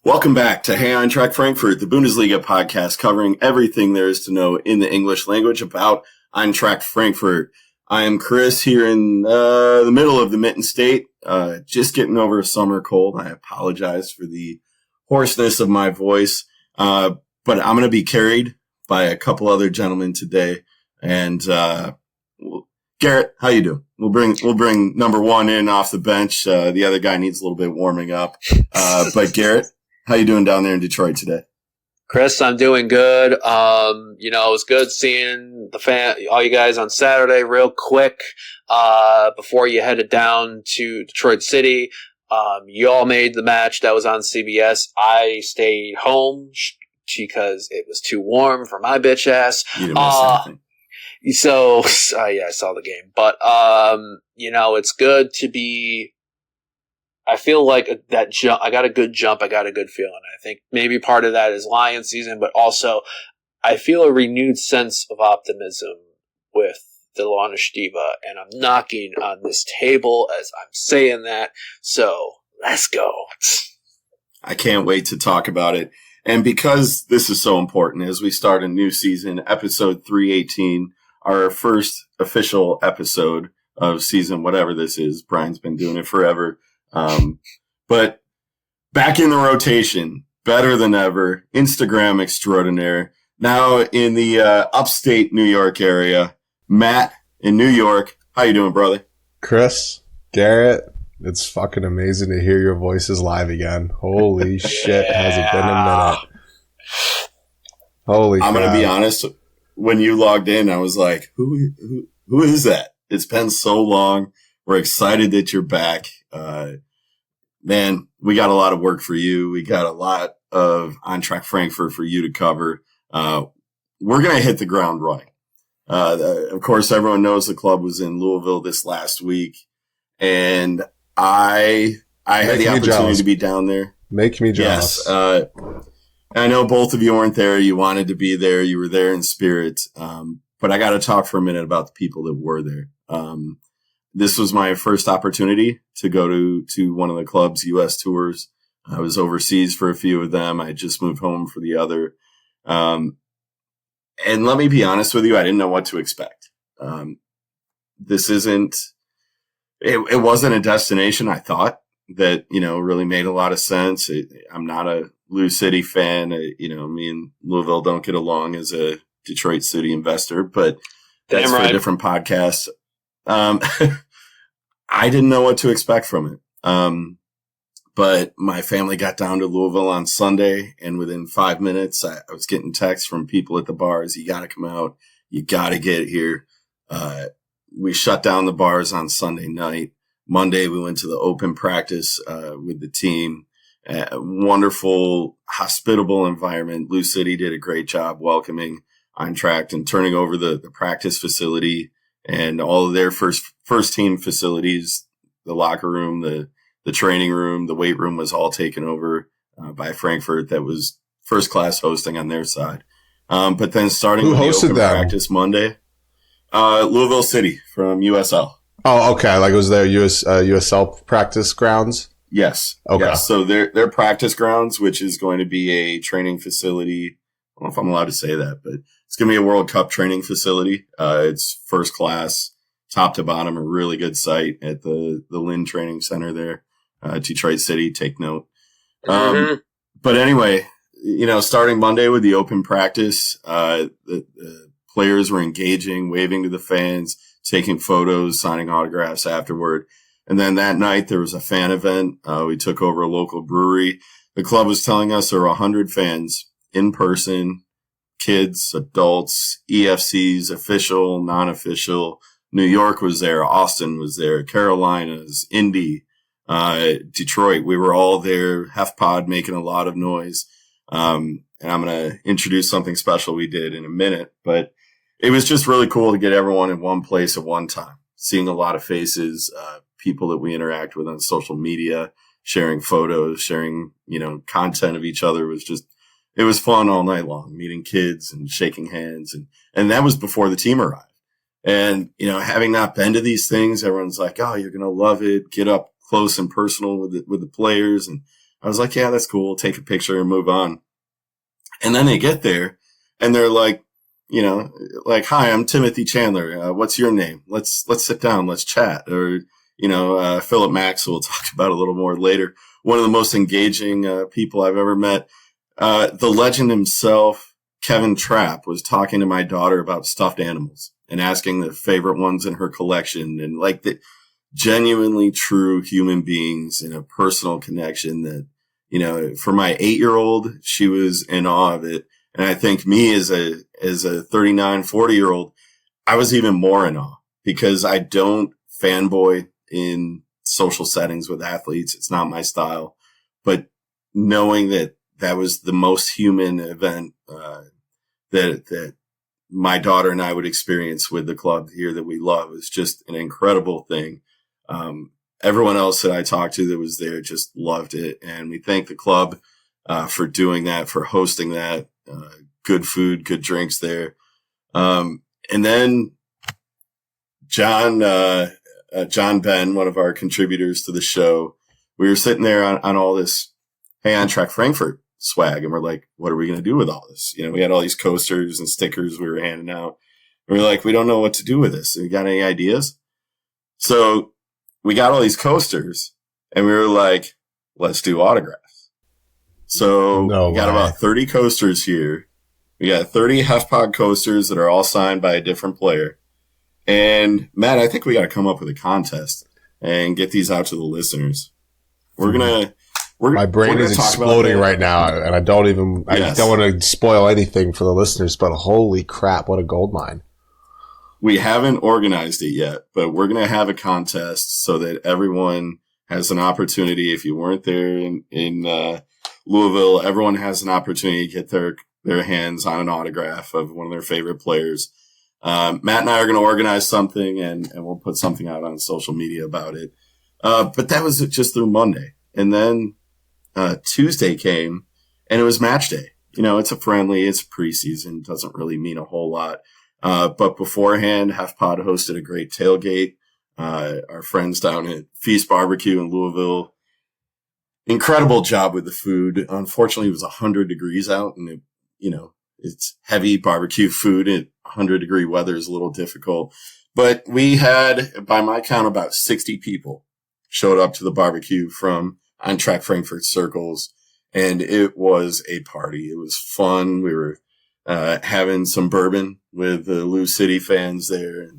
Welcome back to Hey Eintracht Frankfurt, the Bundesliga podcast covering everything there is to know in the English language about Eintracht Frankfurt. I am Chris here in the middle of the Mitten State, just getting over a summer cold. I apologize for the hoarseness of my voice, but I'm going to be carried by a couple other gentlemen today. And Garret, how you doing? We'll bring number one in off the bench. The other guy needs a little bit warming up, but Garret, how you doing down there in Detroit today? Chris, I'm doing good. It was good seeing all you guys on Saturday real quick, before you headed down to Detroit City. You all made the match that was on CBS. I stayed home because it was too warm for my bitch ass. You didn't miss anything. So, yeah, I saw the game, but, it's good to be, I feel like that jump, I got a good jump. I got a good feeling. I think maybe part of that is Lions season, but also I feel a renewed sense of optimism with the Stiba, and I'm knocking on this table as I'm saying that. So let's go. I can't wait to talk about it. And because this is so important as we start a new season, episode 318, our first official episode of season, whatever this is. Brian's been doing it forever. But back in the rotation, better than ever, Instagram extraordinaire. Now in the upstate New York area, Matt in New York. How you doing, brother? Chris, Garret, it's fucking amazing to hear your voices live again. Holy shit, has it been a minute? Holy crap. I'm going to be honest. When you logged in, I was like, who is that? It's been so long. We're excited that you're back. Man, we got a lot of work for you. We got a lot of Eintracht Frankfurt for you to cover. We're going to hit the ground running. Of course, everyone knows the club was in Louisville this last week, and I had the opportunity to be down there. Make me jealous. Yes. I know both of you weren't there. You wanted to be there. You were there in spirit. But I got to talk for a minute about the people that were there. This was my first opportunity to go to one of the club's U.S. tours. I was overseas for a few of them. I just moved home for the other. And let me be honest with you, I didn't know what to expect. This isn't, it wasn't a destination I thought that, really made a lot of sense. I'm not a Lou City fan. Me and Louisville don't get along as a Detroit City investor, but that's for a different podcast. I didn't know what to expect from it. But my family got down to Louisville on Sunday, and within 5 minutes, I was getting texts from people at the bars. You got to come out. You got to get here. We shut down the bars on Sunday night. Monday, we went to the open practice, with the team. Wonderful, hospitable environment. Lou City did a great job welcoming Eintracht and turning over the practice facility and all of their first team facilities, the locker room, the training room, the weight room was all taken over by Frankfurt. That was first class hosting on their side. But then starting with the open practice Monday, Louisville City from USL. Oh, okay. Like it was their USL practice grounds? Yes. Okay. Yes. So their practice grounds, which is going to be a training facility. I don't know if I'm allowed to say that, but it's going to be a World Cup training facility. It's first class, top to bottom, a really good site at the Lynn Training Center there. Detroit City, take note. But anyway, starting Monday with the open practice, the players were engaging, waving to the fans, taking photos, signing autographs afterward. And then that night there was a fan event. We took over a local brewery. The club was telling us there were 100 fans in person, kids, adults, EFCs, official, non-official. New York was there. Austin was there. Carolinas, Indy, Detroit. We were all there. HEFpod making a lot of noise. And I'm going to introduce something special we did in a minute, but it was just really cool to get everyone in one place at one time, seeing a lot of faces, people that we interact with on social media, sharing photos, sharing, content of each other. It was fun all night long, meeting kids and shaking hands. And that was before the team arrived. And, having not been to these things, everyone's like, oh, you're going to love it. Get up close and personal with the players. And I was like, yeah, that's cool. Take a picture and move on. And then they get there and they're like, you know, like, hi, I'm Timothy Chandler. What's your name? Let's sit down. Let's chat. Or, you know, Philip Max, we'll talk about a little more later. One of the most engaging people I've ever met. The legend himself, Kevin Trapp, was talking to my daughter about stuffed animals and asking the favorite ones in her collection, and like the genuinely true human beings in a personal connection that, you know, for my 8-year-old, she was in awe of it. And I think me as a 39, 40-year-old, I was even more in awe because I don't fanboy in social settings with athletes. It's not my style, but knowing that that was the most human event, that my daughter and I would experience with the club here that we love is just an incredible thing. Everyone else that I talked to that was there just loved it. And we thank the club, for doing that, for hosting that, good food, good drinks there. And then John Ben, one of our contributors to the show, we were sitting there on all this, hey, Eintracht Frankfurt swag. And we're like, what are we going to do with all this? You know, we had all these coasters and stickers we were handing out. And we're like, we don't know what to do with this. You got any ideas? So we got all these coasters and we were like, let's do autographs. So we got about 30 coasters here. We got 30 HEFpod coasters that are all signed by a different player. And Matt, I think we got to come up with a contest and get these out to the listeners. My brain is exploding right now, and I don't want to spoil anything for the listeners, but holy crap, what a gold mine. We haven't organized it yet, but we're going to have a contest so that everyone has an opportunity. If you weren't there in Louisville, everyone has an opportunity to get their hands on an autograph of one of their favorite players. Matt and I are going to organize something and we'll put something out on social media about it. But that was just through Monday. And then Tuesday came and it was match day. You know, it's a friendly, it's preseason, doesn't really mean a whole lot. But beforehand, HEFpod hosted a great tailgate. Our friends down at Feast Barbecue in Louisville, incredible job with the food. Unfortunately, it was 100 degrees out and it's heavy barbecue food at 100-degree weather is a little difficult. But we had, by my count, about 60 people showed up to the barbecue from Eintracht Frankfurt circles, and it was a party. It was fun. We were having some bourbon with the Lou City fans there,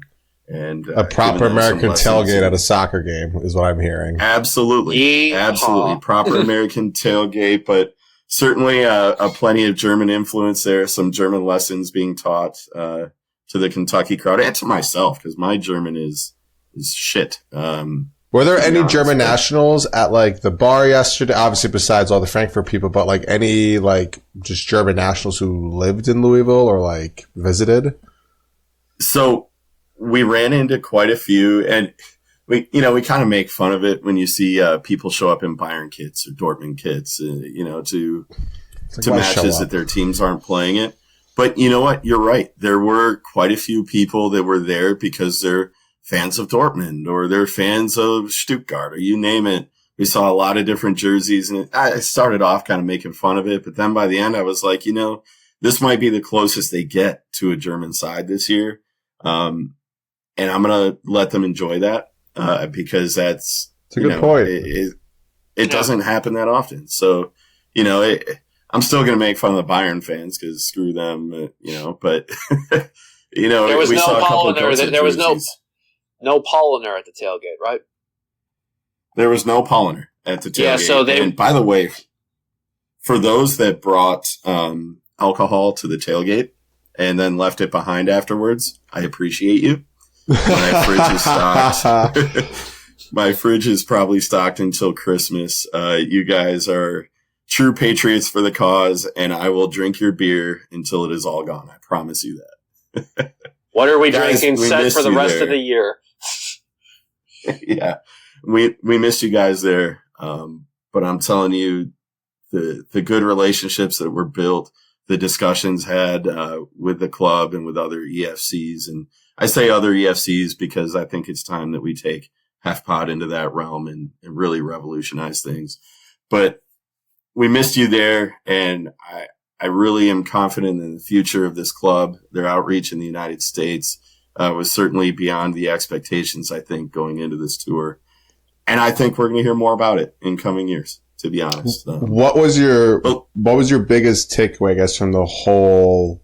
and a proper American tailgate at a soccer game is what I'm hearing. Absolutely, absolutely proper American tailgate, but certainly a plenty of German influence there. Some German lessons being taught to the Kentucky crowd and to myself because my German is shit. Were there any German nationals at like the bar yesterday? Obviously, besides all the Frankfurt people, but like any like just German nationals who lived in Louisville or like visited? So we ran into quite a few, and we kind of make fun of it when you see people show up in Bayern kits or Dortmund kits, to matches that their teams aren't playing it. But you know what? You're right. There were quite a few people that were there because they're fans of Dortmund or they're fans of Stuttgart or you name it. We saw a lot of different jerseys, and I started off kind of making fun of it. But then by the end, I was like, this might be the closest they get to a German side this year. And I'm going to let them enjoy that. Because that's a good point. It doesn't happen that often. So, I'm still going to make fun of the Bayern fans because screw them, but, there was we no saw a couple Polliner. There was no Polliner at the tailgate, right? There was no Polliner at the tailgate. Yeah, so and by the way, for those that brought, alcohol to the tailgate and then left it behind afterwards, I appreciate you. My fridge is stocked. My fridge is probably stocked until Christmas. You guys are true patriots for the cause, and I will drink your beer until it is all gone. I promise you that. What are we drinking set for the rest of the year? Yeah, we missed you guys there. But I'm telling you, the good relationships that were built, the discussions had with the club and with other EFCs, and I say other EFCs because I think it's time that we take HEFpod into that realm and really revolutionize things. But we missed you there, and I really am confident in the future of this club. Their outreach in the United States was certainly beyond the expectations, I think, going into this tour. And I think we're going to hear more about it in coming years, to be honest. What was your biggest takeaway, I guess, from the whole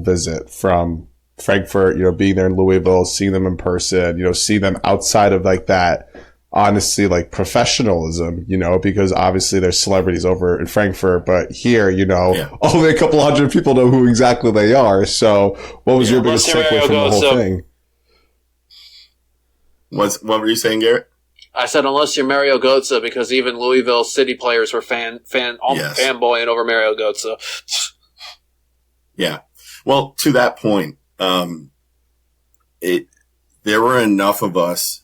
visit from Frankfurt, being there in Louisville, seeing them in person, seeing them outside of like that, honestly, like professionalism, because obviously there's celebrities over in Frankfurt, but here, only a couple hundred people know who exactly they are. So what was your biggest takeaway from the whole thing? What were you saying, Garrett? I said, unless you're Mario Götze, because even Louisville City players were fanboying over Mario Götze. Yeah. Well, to that point, there were enough of us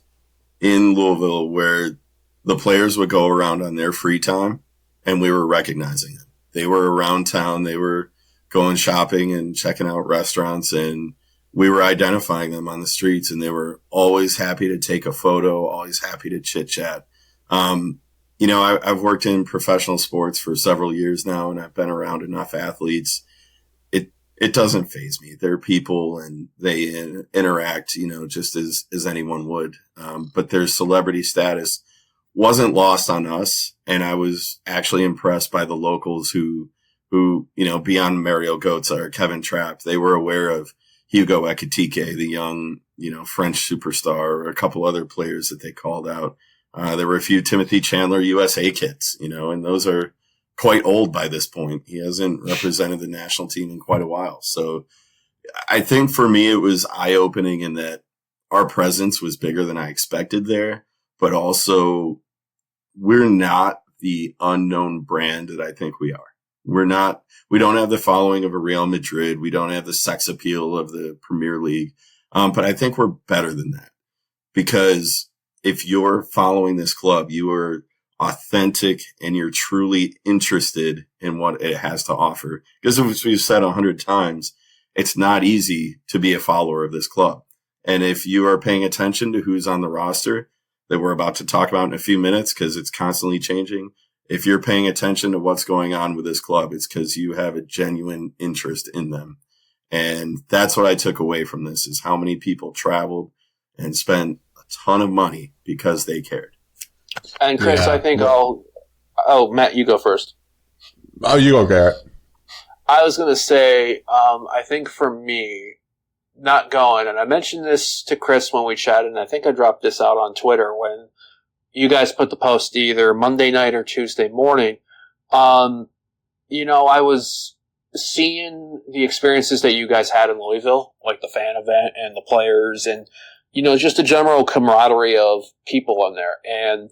in Louisville where the players would go around on their free time and we were recognizing them. They were around town. They were going shopping and checking out restaurants, and we were identifying them on the streets, and they were always happy to take a photo, always happy to chit chat. I've worked in professional sports for several years now, and I've been around enough athletes. It doesn't faze me. They're people, and they interact, just as anyone would. But their celebrity status wasn't lost on us. And I was actually impressed by the locals who, beyond Mario Götze or Kevin Trapp, they were aware of Hugo Ekitike, the young, French superstar, or a couple other players that they called out. There were a few Timothy Chandler USA kids, and those are quite old by this point. He hasn't represented the national team in quite a while. So I think for me, it was eye-opening in that our presence was bigger than I expected there, but also we're not the unknown brand that I think we are. We don't have the following of a Real Madrid. We don't have the sex appeal of the Premier League. But I think we're better than that, because if you're following this club, you are authentic and you're truly interested in what it has to offer. Because as we've said 100 times, it's not easy to be a follower of this club. And if you are paying attention to who's on the roster that we're about to talk about in a few minutes, because it's constantly changing, if you're paying attention to what's going on with this club, it's because you have a genuine interest in them. And that's what I took away from this, is how many people traveled and spent a ton of money because they cared. And Chris, I think Matt, you go first. Oh, you go, Garrett. I was going to say, I think for me, not going, and I mentioned this to Chris when we chatted, and I think I dropped this out on Twitter when you guys put the post either Monday night or Tuesday morning. I was seeing the experiences that you guys had in Louisville, like the fan event and the players, and, just a general camaraderie of people in there. And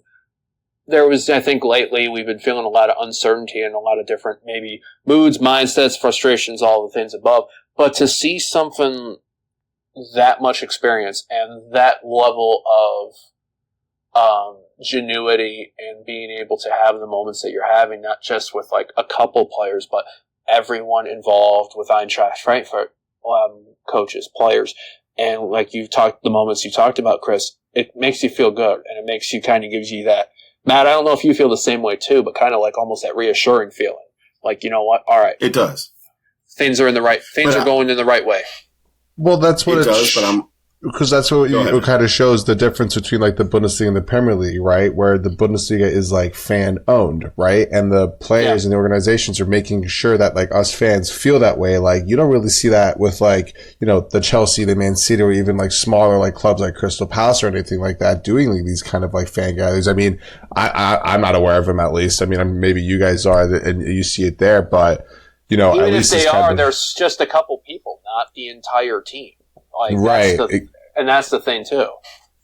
there was, I think lately we've been feeling a lot of uncertainty and a lot of different maybe moods, mindsets, frustrations, all the things above. But to see something that much experience and that level of genuity and being able to have the moments that you're having, not just with like a couple players, but everyone involved with Eintracht Frankfurt, coaches, players, and like the moments you talked about, Chris, it makes you feel good, and it makes you kind of gives you that. Matt, I don't know if you feel the same way too, but kind of like almost that reassuring feeling. Like, you know what? All right. It does. Things are going in the right way. Well, that's what it does, because that's what it kind of shows the difference between like the Bundesliga and the Premier League, right? Where the Bundesliga is like fan owned, right? And the players and the organizations are making sure that like us fans feel that way. Like you don't really see that with like, the Chelsea, the Man City, or even like smaller like clubs like Crystal Palace or anything like that doing like these kind of like fan gatherings. I mean, I'm not aware of them, at least. I mean, maybe you guys are and you see it there, but even at least if they are, there's just a couple people, not the entire team. Like, right. And that's the thing too.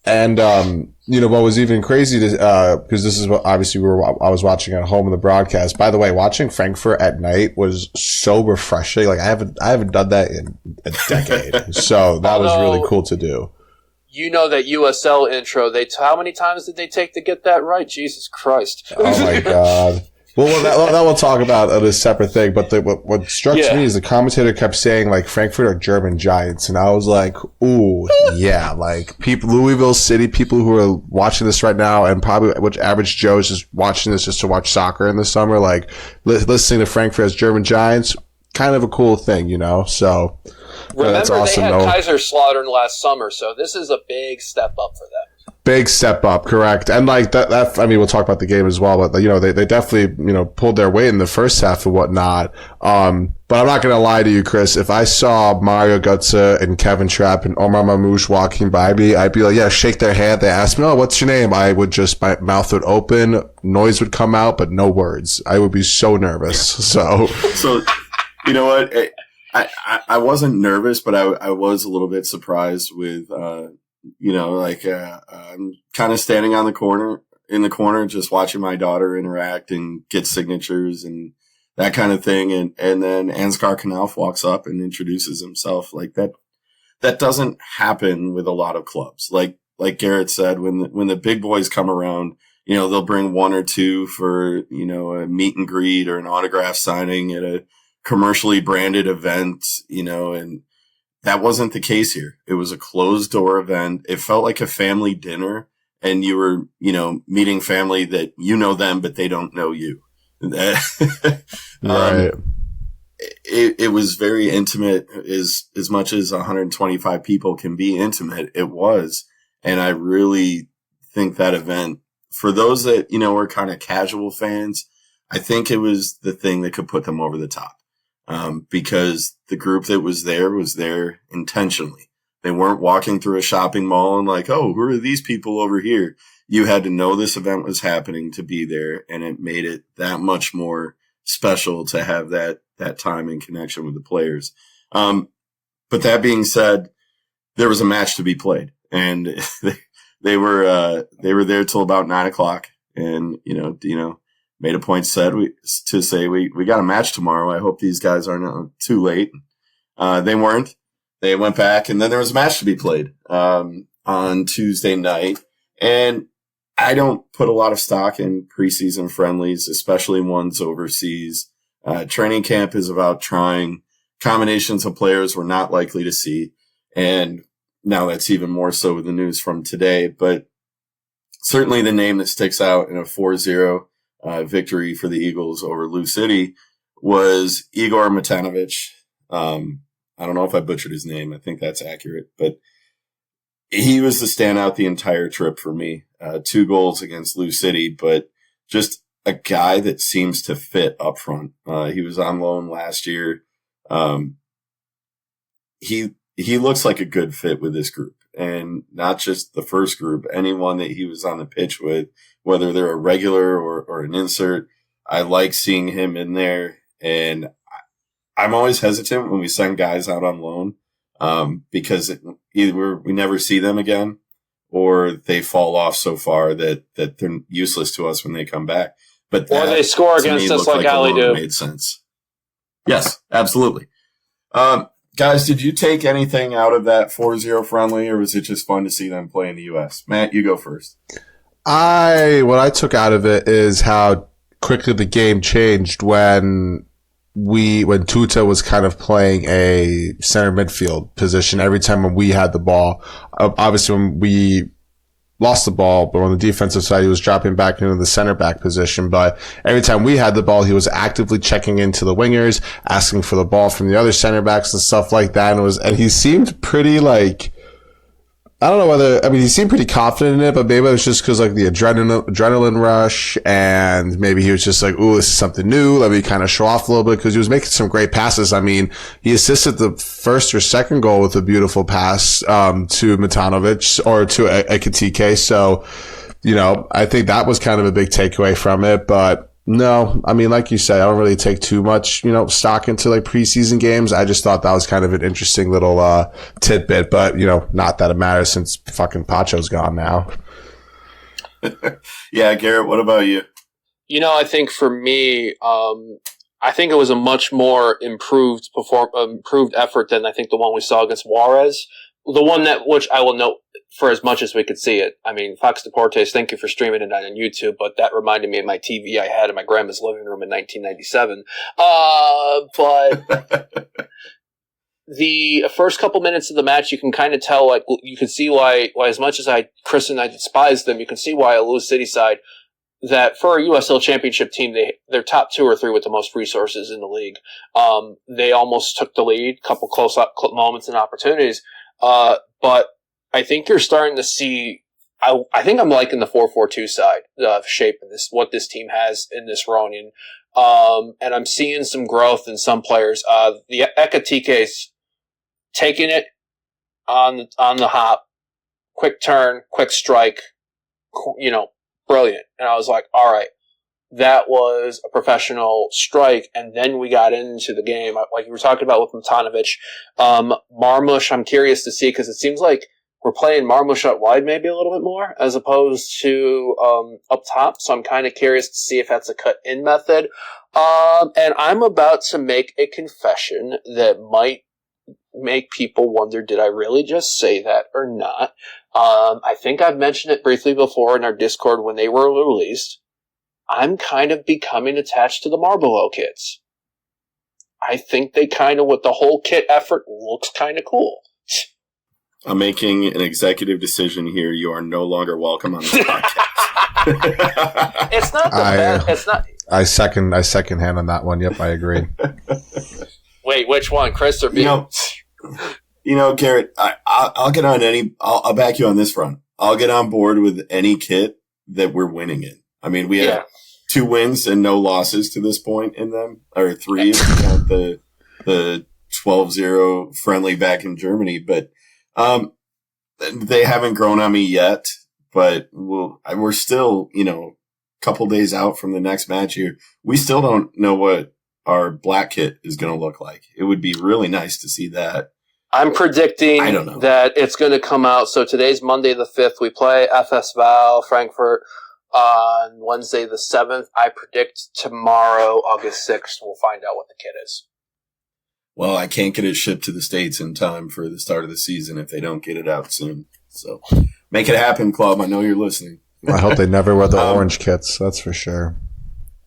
And, what was even crazy to, because this is what obviously I was watching at home in the broadcast. By the way, watching Frankfurt at night was so refreshing. Like I haven't done that in a decade. So that was really cool to do. That USL intro, how many times did they take to get that right? Jesus Christ. Oh my God. Well, that we'll talk about on a separate thing. But what struck me is the commentator kept saying like Frankfurt are German giants, and I was like, ooh, yeah, like people, Louisville City people who are watching this right now, and probably which average Joe is just watching this just to watch soccer in the summer, like listening to Frankfurt as German giants, kind of a cool thing, you know. So remember, that's awesome, they had though. Kaiserslautern last summer, so this is a big step up for them. Big step up, correct. And like that, I mean, we'll talk about the game as well, but you know, they definitely, you know, pulled their weight in the first half and whatnot. But I'm not going to lie to you, Chris. If I saw Mario Götze and Kevin Trapp and Omar Mamouche walking by me, I'd be like, yeah, shake their hand. They ask me, oh, what's your name? I would just, my mouth would open, noise would come out, but no words. I would be so nervous. So, you know what? I wasn't nervous, but I was a little bit surprised with, you know, like, I'm kind of standing in the corner, just watching my daughter interact and get signatures and that kind of thing. And then Ansgar Knauf walks up and introduces himself like that. That doesn't happen with a lot of clubs. Like Garret said, when the big boys come around, you know, they'll bring one or two for, you know, a meet and greet or an autograph signing at a commercially branded event, you know, and that wasn't the case here. It was a closed door event. It felt like a family dinner, and you were, you know, meeting family that you know them, but they don't know you. right. It was very intimate, as much as 125 people can be intimate. It was. And I really think that event, for those that, you know, are kind of casual fans, I think it was the thing that could put them over the top. Because the group that was there intentionally. They weren't walking through a shopping mall and like, oh, who are these people over here? You had to know this event was happening to be there, and it made it that much more special to have that time in connection with the players. But that being said, there was a match to be played, and they were there till about 9:00, and you know, made a point to say we got a match tomorrow. I hope these guys aren't too late. They weren't. They went back, and then there was a match to be played on Tuesday night. And I don't put a lot of stock in preseason friendlies, especially ones overseas. Training camp is about trying combinations of players we're not likely to see, and now that's even more so with the news from today. But certainly the name that sticks out in a 4-0 victory for the Eagles over Lou City was Igor Matanovic. I don't know if I butchered his name. I think that's accurate, but he was the standout the entire trip for me. 2 goals against Lou City, but just a guy that seems to fit up front. He was on loan last year. He looks like a good fit with this group, and not just the first group, anyone that he was on the pitch with, whether they're a regular or an insert. I like seeing him in there, and I'm always hesitant when we send guys out on loan, because either we never see them again, or they fall off so far that they're useless to us when they come back. But or they score against us like Ali do. Made sense. Yes, absolutely. Guys, did you take anything out of that 4-0 friendly, or was it just fun to see them play in the U.S.? Matt, you go first. What I took out of it is how quickly the game changed when Tuta was kind of playing a center midfield position every time when we had the ball. Obviously, when we lost the ball, but on the defensive side, he was dropping back into the center back position. But every time we had the ball, he was actively checking into the wingers, asking for the ball from the other center backs and stuff like that. And he seemed pretty I don't know he seemed pretty confident in it, but maybe it was just because like the adrenaline rush, and maybe he was just like, ooh, this is something new. Let me kind of show off a little bit, because he was making some great passes. I mean, he assisted the first or second goal with a beautiful pass, to Matanovic or to Ekitike. So, you know, I think that was kind of a big takeaway from it, but no, I mean, like you said, I don't really take too much, you know, stock into like preseason games. I just thought that was kind of an interesting little tidbit, but you know, not that it matters since fucking Pacho's gone now. Yeah, Garret, what about you? You know, I think for me, I think it was a much more improved effort than I think the one we saw against Juarez. The one which I will note for as much as we could see it. I mean, Fox Deportes, thank you for streaming it on YouTube, but that reminded me of my TV I had in my grandma's living room in 1997. But the first couple minutes of the match, you can kind of tell, like, you can see why as much as Chris and I despise them, you can see why a Lewis City side, that for a USL Championship team, they're top 2 or 3 with the most resources in the league. They almost took the lead, couple close up moments and opportunities. But I think you're starting to see, I think I'm liking the 4-4-2 side of shape of this, what this team has in this Ronian. And I'm seeing some growth in some players. The Ekatike's taking it on the hop, quick turn, quick strike, brilliant. And I was like, all right, that was a professional strike. And then we got into the game, like you were talking about with Matanovic. Marmoush, I'm curious to see, because it seems like we're playing Marmoush out wide maybe a little bit more as opposed to up top. So I'm kind of curious to see if that's a cut-in method. And I'm about to make a confession that might make people wonder, did I really just say that or not? I think I've mentioned it briefly before in our Discord when they were released. I'm kind of becoming attached to the Marlboro kits. I think they kind of, with the whole kit effort, looks kind of cool. I'm making an executive decision here. You are no longer welcome on this podcast. It's not the best. It's not. I second hand on that one. Yep, I agree. Wait, which one, Chris or me? Garret, I'll get on I'll back you on this front. I'll get on board with any kit that we're winning in. I mean, we have 2 wins and no losses to this point in them, or 3 if you count the 12-0 friendly back in Germany. But they haven't grown on me yet. But we're still, a couple days out from the next match here. We still don't know what our black kit is going to look like. It would be really nice to see that. I'm predicting that it's going to come out. So today's Monday the 5th. We play FS Val, Frankfurt, on Wednesday the 7th. I predict tomorrow, August 6th, we'll find out what the kit is. Well, I can't get it shipped to the States in time for the start of the season if they don't get it out soon. So make it happen, club. I know you're listening. I hope they never wear the orange kits. That's for sure.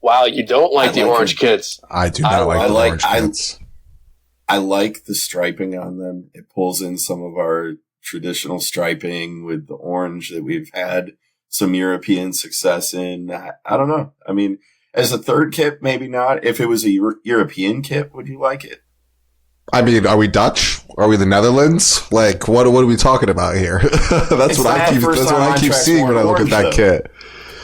Wow, you don't like the orange kits. I do not like the orange kits. I like the striping on them. It pulls in some of our traditional striping with the orange that we've had some European success in. I don't know. I mean, as a third kit, maybe not. If it was a European kit, would you like it? I mean, are we Dutch? Are we the Netherlands? Like, what are we talking about here? That's what I keep seeing when I look at that kit.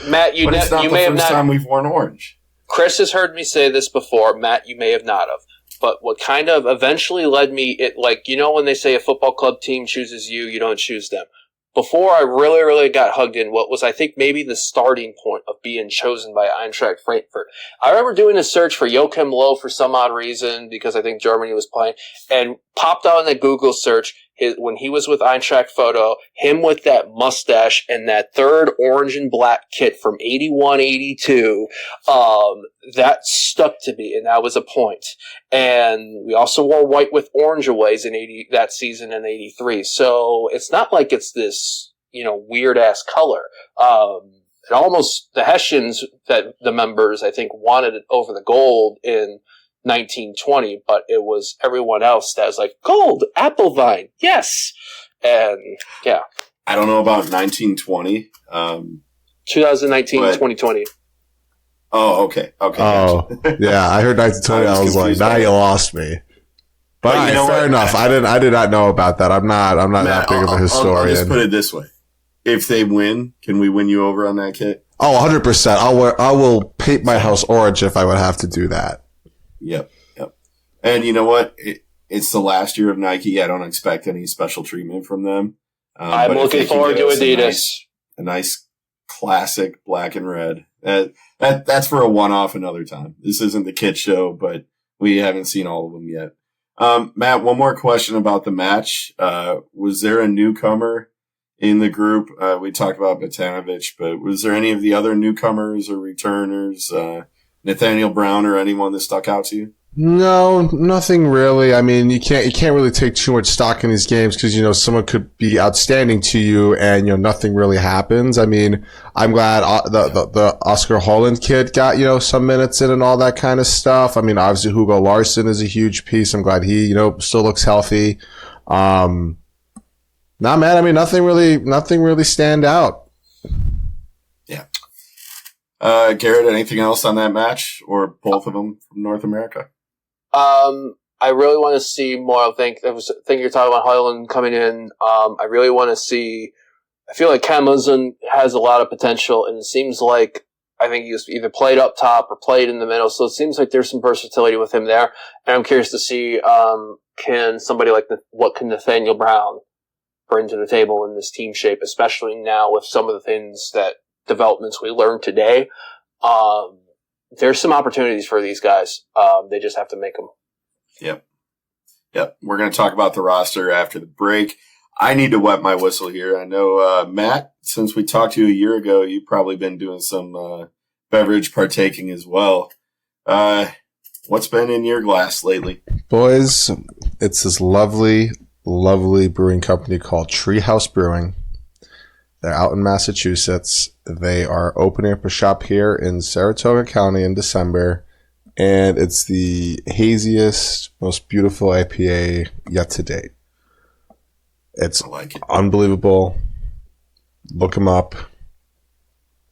Matt, you may have not. It's not the first time we've worn orange. Chris has heard me say this before. Matt, you may have not have. But what kind of eventually led me, when they say a football club team chooses you, you don't choose them. Before I really, really got hugged in, what was, I think, maybe the starting point of being chosen by Eintracht Frankfurt. I remember doing a search for Joachim Low for some odd reason, because I think Germany was playing, and popped out in the Google search, when he was with Eintracht photo, him with that mustache and that third orange and black kit from 81, 82, that stuck to me, and that was a point. And we also wore white with orange aways in that season in 83. So it's not like it's this, weird ass color. It almost, the Hessians, that the members, I think, wanted it over the gold in 1920, but it was everyone else that was like, gold, apple vine, yes. And yeah. I don't know about 1920. 2019, 2020. Oh, okay. Oh, yeah. I heard 1920. I was like, now you lost me. But fair enough. I did not know about that. I'm not Matt, that big of a historian. I'll just put it this way. If they win, can we win you over on that kit? Oh, 100%. I will paint my house orange if I would have to do that. Yep. And you know what? It's the last year of Nike. I don't expect any special treatment from them. I'm looking forward to Adidas. A nice classic black and red. That's for a one-off another time. This isn't the kit show, but we haven't seen all of them yet. Matt, one more question about the match. Was there a newcomer in the group? We talked about Matanovic, but was there any of the other newcomers or returners, Nathaniel Brown or anyone that stuck out to you? No, nothing really. I mean, you can't really take too much stock in these games because, someone could be outstanding to you and, nothing really happens. I mean, I'm glad the Oscar Holland kid got, some minutes in and all that kind of stuff. I mean, obviously Hugo Larsson is a huge piece. I'm glad he, still looks healthy. Man, I mean, nothing really stand out. Yeah. Garret, anything else on that match or both of them from North America? I really want to see more. I think you're talking about Hoyland coming in. I really want to see. I feel like Cam Uzun has a lot of potential, and it seems like I think he's either played up top or played in the middle. So it seems like there's some versatility with him there, and I'm curious to see can somebody like what can Nathaniel Brown bring to the table in this team shape, especially now with some of the things that developments we learned today. There's some opportunities for these guys. They just have to make them. Yep. We're going to talk about the roster after the break. I need to wet my whistle here. I know, Matt, since we talked to you a year ago, you've probably been doing some beverage partaking as well. What's been in your glass lately? Boys, it's this lovely, lovely brewing company called Treehouse Brewing. They're out in Massachusetts. They are opening up a shop here in Saratoga County in December, and it's the haziest, most beautiful IPA yet to date. It's unbelievable. Look them up.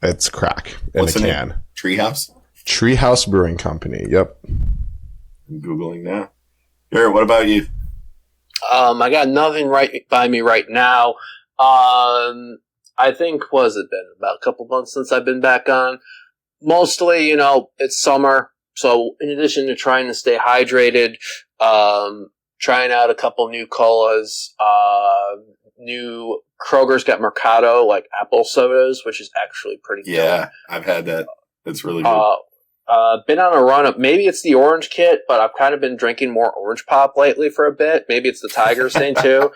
It's crack in a can. Name? Treehouse? Treehouse Brewing Company. Yep. I'm Googling now. Garret, what about you? I got nothing right by me right now. I think, has it been about a couple months since I've been back on? Mostly, it's summer. So in addition to trying to stay hydrated, trying out a couple new colas, new Kroger's got Mercado, like apple sodas, which is actually pretty good. Yeah, I've had that. It's really good. Been on a run up. Maybe it's the orange kit, but I've kind of been drinking more orange pop lately for a bit. Maybe it's the Tigers thing too.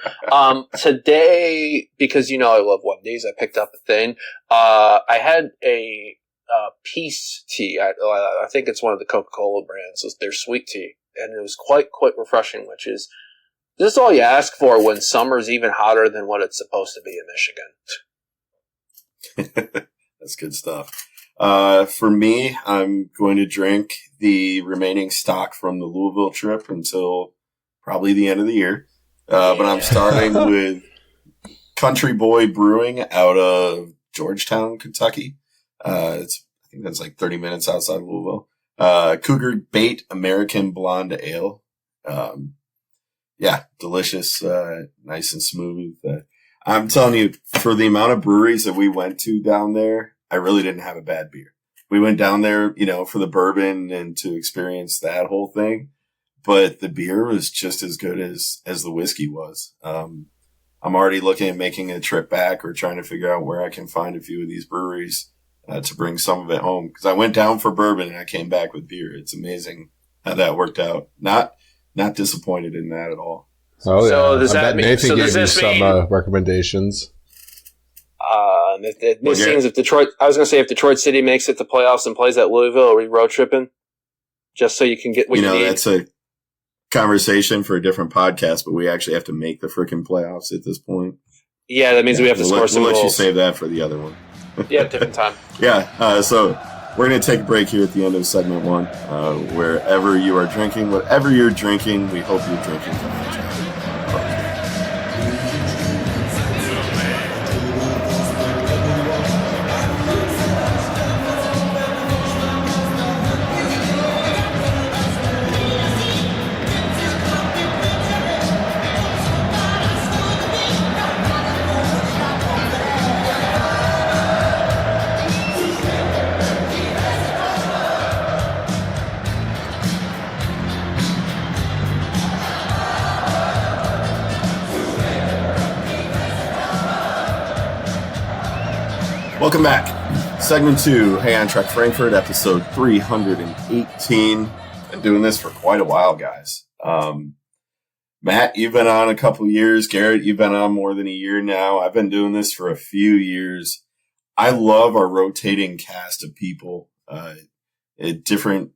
Today, because I love Wendy's, I picked up a thing. I had a Peace tea. I think it's one of the Coca-Cola brands. It's their sweet tea, and it was quite refreshing. Which is this is all you ask for when summer's even hotter than what it's supposed to be in Michigan. That's good stuff. For me, I'm going to drink the remaining stock from the Louisville trip until probably the end of the year. But I'm starting with Country Boy Brewing out of Georgetown, Kentucky. I think that's like 30 minutes outside of Louisville. Cougar Bait American Blonde Ale. Delicious, nice and smooth. I'm telling you, for the amount of breweries that we went to down there, I really didn't have a bad beer. We went down there, for the bourbon and to experience that whole thing. But the beer was just as good as the whiskey was. I'm already looking at making a trip back or trying to figure out where I can find a few of these breweries to bring some of it home. Because I went down for bourbon and I came back with beer. It's amazing how that worked out. Not disappointed in that at all. Oh, yeah. So does that mean Nathan gave you some recommendations? It seems if Detroit City makes it to playoffs and plays at Louisville, are we road tripping? Just so you can get what you need. That's a conversation for a different podcast, but we actually have to make the freaking playoffs at this point. Yeah, that means we have to score some goals. We'll let you save that for the other one. Yeah, different time. So we're going to take a break here at the end of segment one. Wherever you are drinking, whatever you're drinking, we hope you're drinking from the chat. Welcome back. Segment 2, Hey Eintracht Frankfurt, episode 318. Been doing this for quite a while, guys. Matt, you've been on a couple years. Garret, you've been on more than a year now. I've been doing this for a few years. I love our rotating cast of people, different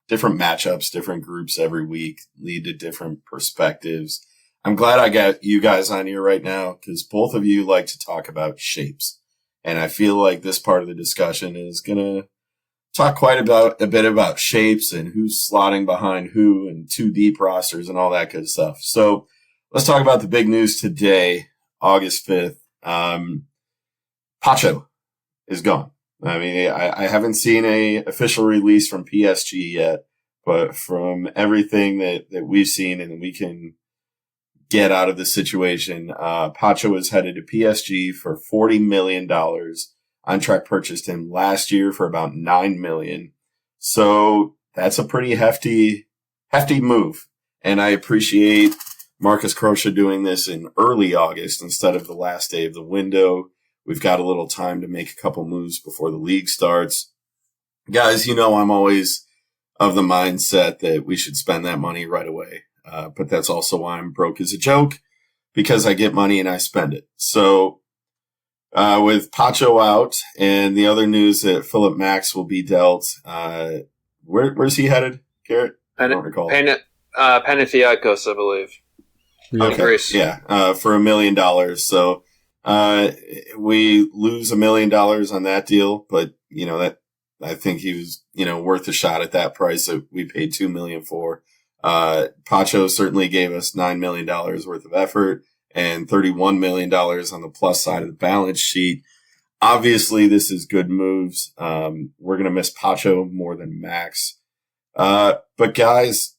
different matchups, different groups every week lead to different perspectives. I'm glad I got you guys on here right now because both of you like to talk about shapes. And I feel like this part of the discussion is going to talk a bit about shapes and who's slotting behind who and 2 deep rosters and all that good stuff. So let's talk about the big news today, August 5th. Pacho is gone. I mean, I haven't seen a official release from PSG yet, but from everything that we've seen and we can get out of the situation, Pacho is headed to PSG for $40 million. Eintracht purchased him last year for about $9 million. So that's a pretty hefty move. And I appreciate Marcus Kroesche doing this in early August instead of the last day of the window. We've got a little time to make a couple moves before the league starts. Guys, I'm always of the mindset that we should spend that money right away. But that's also why I'm broke as a joke, because I get money and I spend it. So with Pacho out and the other news that Philip Max will be dealt, where's he headed, Garret? I don't recall. Panathinaikos, I believe. Okay. Greece. Yeah, for $1 million. So we lose $1 million on that deal, but that I think he was worth a shot at that price that we paid $2 million for. Pacho certainly gave us $9 million worth of effort and $31 million on the plus side of the balance sheet. Obviously, this is good moves. We're going to miss Pacho more than Max. But guys,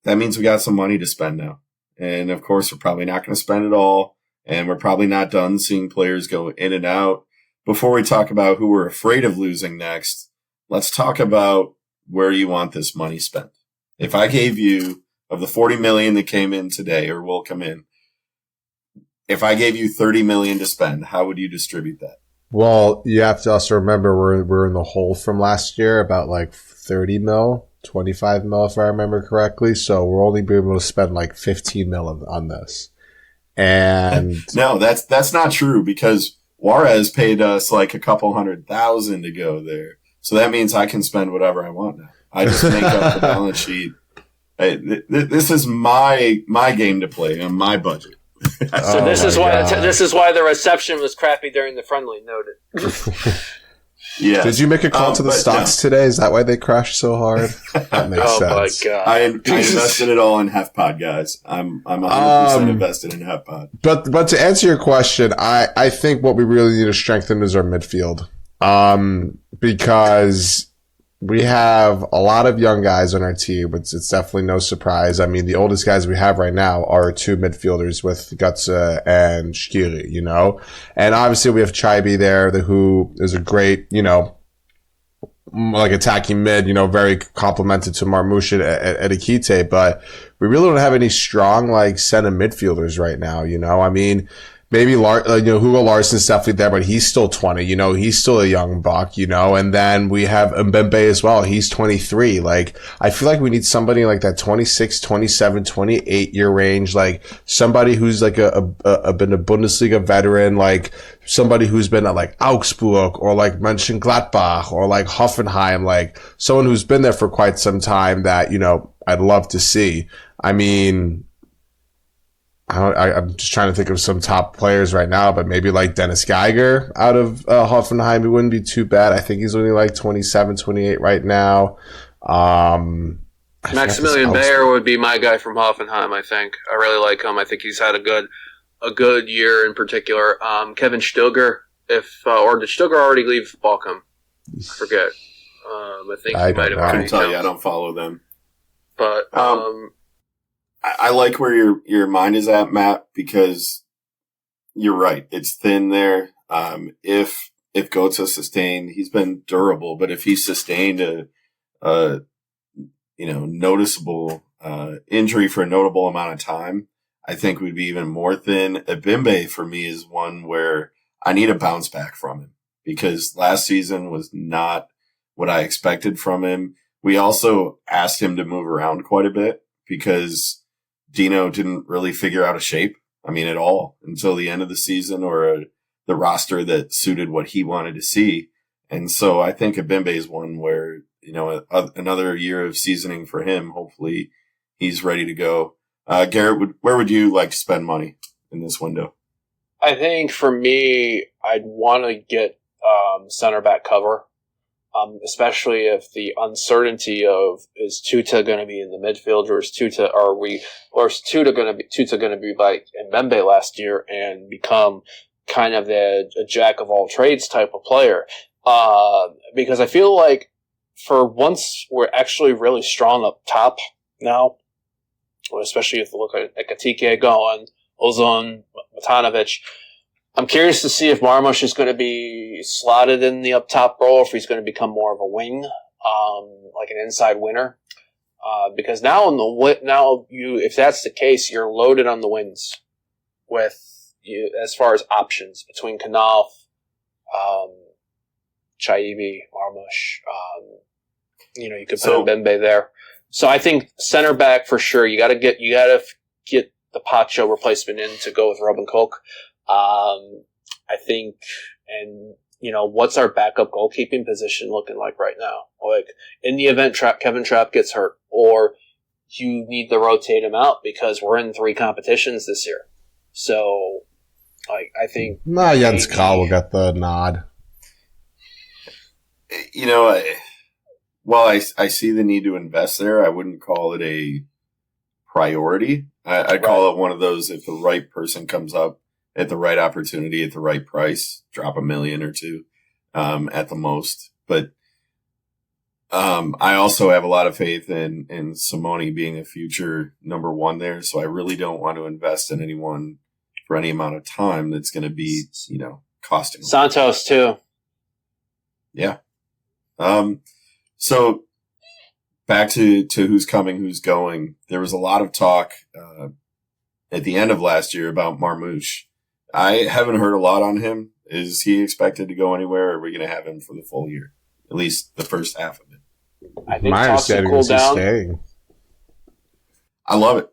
that means we got some money to spend now. And of course, we're probably not going to spend it all. And we're probably not done seeing players go in and out. Before we talk about who we're afraid of losing next, let's talk about where you want this money spent. If I gave you, of the $40 million that came in today or will come in, if I gave you $30 million to spend, how would you distribute that? Well, you have to also remember we're in the hole from last year, about like 30 mil, 25 mil, if I remember correctly. So we're only be able to spend like 15 mil on this. And no, that's not true, because Juarez paid us like a couple $100,000 to go there. So that means I can spend whatever I want now. I just make up the balance sheet. This is my game to play on my budget. So this is why the reception was crappy during the friendly. Noted. Yeah. Did you make a call to the stocks today? Is that why they crashed so hard? That makes sense. My God! I invested it all in HEFpod, guys. I'm 100% invested in HEFpod. But to answer your question, I think what we really need to strengthen is our midfield. Because we have a lot of young guys on our team. It's definitely no surprise. I mean, the oldest guys we have right now are 2 midfielders with Götze and Shkiri, And obviously we have Chaibi there, who is a great, like attacking mid, very complemented to Marmoush and Akite. But we really don't have any strong, like, center midfielders right now, I mean, maybe Hugo Larsson's definitely there, but he's still 20, he's still a young buck, and then we have Mbembe as well. He's 23. Like, I feel like we need somebody like that 26, 27, 28 year range, like somebody who's like been a Bundesliga veteran, like somebody who's been at like Augsburg or like Mönchengladbach or like Hoffenheim, like someone who's been there for quite some time that, I'd love to see. I mean, I'm just trying to think of some top players right now, but maybe like Dennis Geiger out of Hoffenheim, it wouldn't be too bad. I think he's only like 27, 28 right now. Maximilian Bayer would be my guy from Hoffenheim, I think. I really like him. I think he's had a good year in particular. Kevin Stilger, or did Stilger already leave Bochum? I forget. I think he might have. I couldn't tell you. I don't follow them. But I like where your mind is at, Matt, because you're right. It's thin there. If Götze sustained, he's been durable, but if he sustained a noticeable injury for a notable amount of time, I think we'd be even more thin. Mbembe for me is one where I need a bounce back from him, because last season was not what I expected from him. We also asked him to move around quite a bit because Dino didn't really figure out a shape, at all, until the end of the season, or the roster that suited what he wanted to see. And so I think Mbembe is one where another year of seasoning for him. Hopefully he's ready to go. Garrett, where would you like to spend money in this window? I think for me, I'd want to get center back cover, especially if the uncertainty of is Tuta going to be in the midfield, or is Tuta going to be like Mbembe last year and become kind of a jack of all trades type of player. Because I feel like for once we're actually really strong up top now, especially if you look at Ekatike going, Uzun, Matanovic. I'm curious to see if Marmoush is going to be slotted in the up top role, or if he's going to become more of a wing, like an inside winner. Because now if that's the case, you're loaded on the wings with you as far as options between Knopf, Chaibi, Marmoush. You could put Mbembe there. So I think center back for sure. You got to get the Pacho replacement in to go with Robin Koch. I think, and what's our backup goalkeeping position looking like right now? Like in the event Kevin Trapp gets hurt, or you need to rotate him out because we're in 3 competitions this year. So, I think Jens Kahl will get the nod. While I see the need to invest there, I wouldn't call it a priority. I'd call it one of those, if the right person comes up at the right opportunity at the right price, drop $1 million or $2 million at the most. But I also have a lot of faith in Simone being a future number 1 there. So I really don't want to invest in anyone for any amount of time that's going to be, costing. Santos too. Yeah. So back to who's coming, who's going. There was a lot of talk at the end of last year about Marmoush. I haven't heard a lot on him. Is he expected to go anywhere, or are we going to have him for the full year? At least the first half of it. I think talks will cool down. Staying. I love it.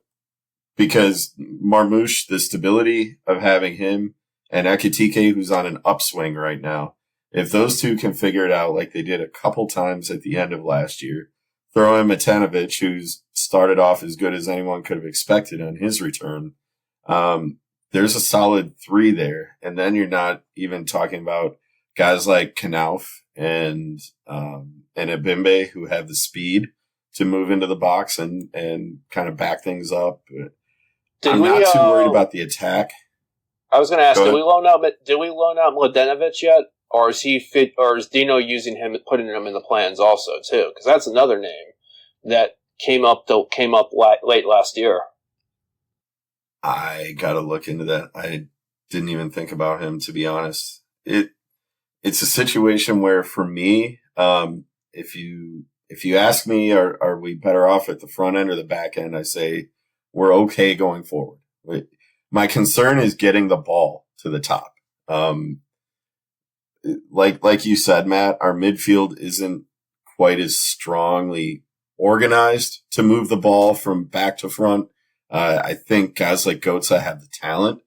Because Marmoush, the stability of having him, and Ekatike, who's on an upswing right now, if those two can figure it out like they did a couple times at the end of last year, throw in Matanovic, who's started off as good as anyone could have expected on his return, there's a solid 3 there. And then you're not even talking about guys like Knopf and Mbembe, who have the speed to move into the box and kind of back things up. I'm not too worried about the attack. I was going to ask, did we loan out Mladenovic yet? Or is he fit? Or is Dino using him, putting him in the plans also too? Because that's another name that came up late last year. I got to look into that. I didn't even think about him, to be honest. It's a situation where, for me, if you ask me, are we better off at the front end or the back end? I say we're okay going forward. My concern is getting the ball to the top. Like you said, Matt, our midfield isn't quite as strongly organized to move the ball from back to front. I think guys like Götze have the talent,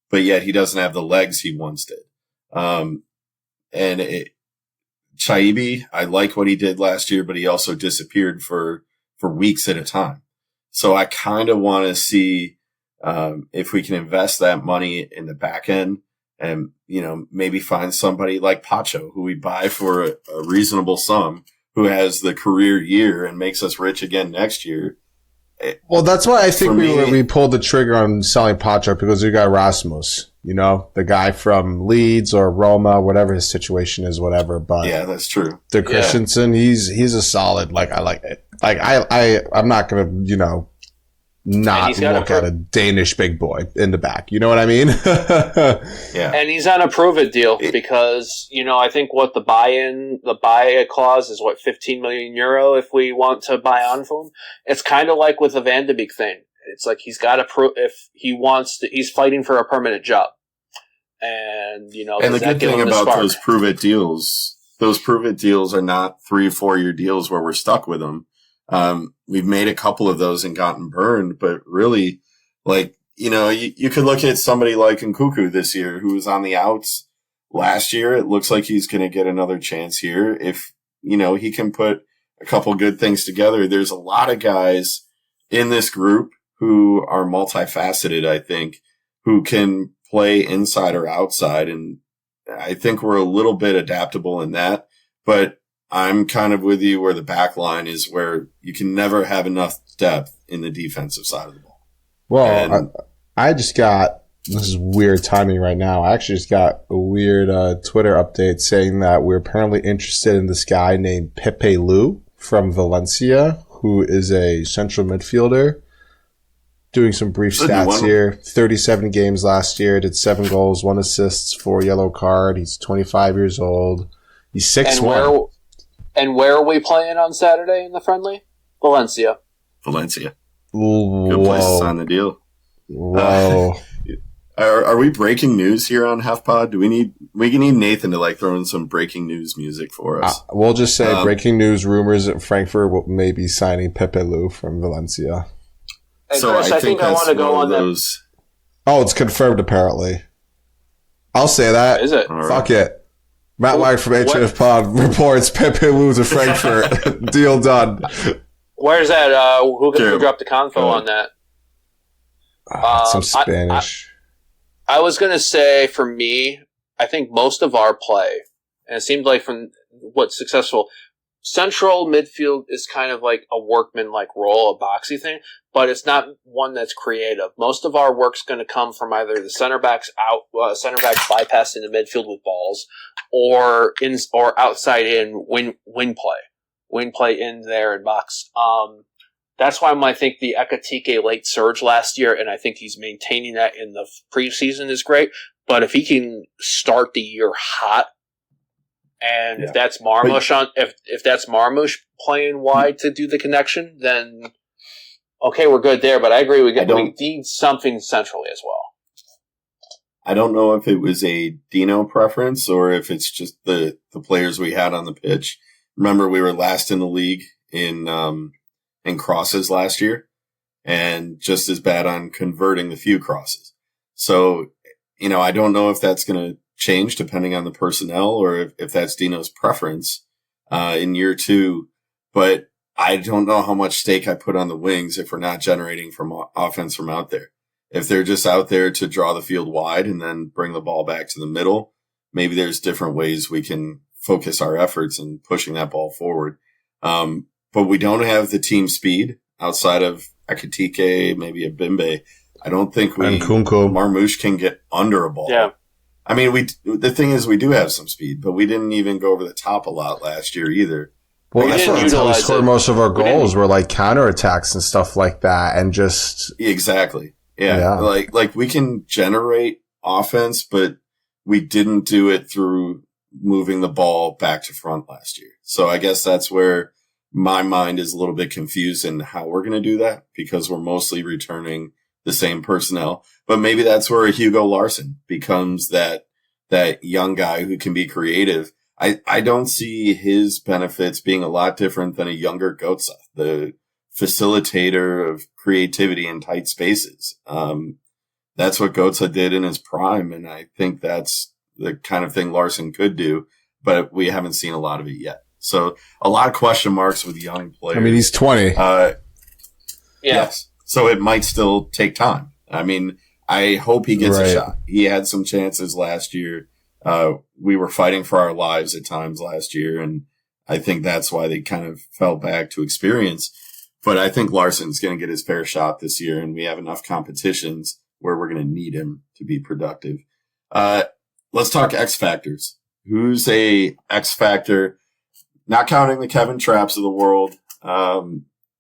but yet he doesn't have the legs he once did. Chaibi, I like what he did last year, but he also disappeared for weeks at a time. So I kind of want to see if we can invest that money in the back end and, maybe find somebody like Pacho, who we buy for a reasonable sum, who has the career year and makes us rich again next year. Well, that's why I think we pulled the trigger on selling Pacho, because we got Rasmus, the guy from Leeds or Roma, whatever his situation is, whatever. But yeah, that's true. The Christensen, he's a solid. I like it. I'm not gonna, not look at a Danish big boy in the back. You know what I mean? Yeah. And he's on a prove it deal because, I think the buy clause is 15 million euro if we want to buy on for him. It's kind of like with the Van de Beek thing. It's like he's got to prove if he wants to, he's fighting for a permanent job. And, and the good thing about those prove it deals are not 3 or 4 year deals where we're stuck with them. We've made a couple of those and gotten burned, but really, you could look at somebody like Nkuku this year who was on the outs last year. It looks like he's going to get another chance here. If, he can put a couple good things together. There's a lot of guys in this group who are multifaceted, I think, who can play inside or outside. And I think we're a little bit adaptable in that, but I'm kind of with you where the back line is where you can never have enough depth in the defensive side of the ball. Well, I just got, this is weird timing right now. I actually just got a weird Twitter update saying that we're apparently interested in this guy named Pepe Lu from Valencia, who is a central midfielder. Doing some brief stats here. 37 games last year, did 7 goals, 1 assist, 4 yellow card. He's 25 years old. He's 6'1". And where are we playing on Saturday in the friendly? Valencia. Good Whoa. places on the deal. Whoa. Are we breaking news here on HEFpod? We need Nathan to like throw in some breaking news music for us. We'll just say breaking news rumors that Frankfurt may be signing Pepe Lu from Valencia. Hey, so Chris, I think I want to go on those. Oh, it's confirmed apparently. I'll say that. Is it? Fuck it. Matt White from HEFpod reports Pepe Lu to Frankfurt. Deal done. Where's that? Who dropped the confo on that? Some Spanish. I was going to say, for me, I think most of our play, and it seemed like from what's successful, central midfield is kind of like a workman-like role, a boxy thing, but it's not one that's creative. Most of our work's going to come from either the center backs bypassing the midfield with balls, or outside in win play in there in box. That's why I think the Ekatike late surge last year, and I think he's maintaining that in the preseason, is great. But if he can start the year hot, and if that's Marmoush if that's Marmoush playing wide to do the connection, then okay, we're good there. But I agree, we need something centrally as well. I don't know if it was a Dino preference or if it's just the players we had on the pitch. Remember, we were last in the league in crosses last year, and just as bad on converting the few crosses. So, I don't know if that's going to change depending on the personnel or if that's Dino's preference in year 2. But I don't know how much stake I put on the wings if we're not generating from offense from out there. If they're just out there to draw the field wide and then bring the ball back to the middle, maybe there's different ways we can focus our efforts in pushing that ball forward. But we don't have the team speed outside of Ekatike, maybe a Bimbe. I don't think Marmoush can get under a ball. Yeah. I mean, the thing is we do have some speed, but we didn't even go over the top a lot last year either. Well, that's how we scored most of our goals were like counterattacks and stuff like that, and just exactly. Yeah. Like we can generate offense, but we didn't do it through moving the ball back to front last year. So I guess that's where my mind is a little bit confused in how we're going to do that, because we're mostly returning the same personnel. But maybe that's where a Hugo Larsson becomes that young guy who can be creative. I don't see his benefits being a lot different than a younger Götze, the facilitator of creativity in tight spaces. That's what Götze did in his prime, and I think that's the kind of thing Larsson could do, but we haven't seen a lot of it yet. So a lot of question marks with young players. I mean, he's 20. Yes. So it might still take time. I mean, I hope he gets a shot. He had some chances last year. We were fighting for our lives at times last year, and I think that's why they kind of fell back to experience. But I think Larsson's going to get his fair shot this year, and we have enough competitions where we're going to need him to be productive. Let's talk X factors. Who's a X factor? Not counting the Kevin Trapps of the world.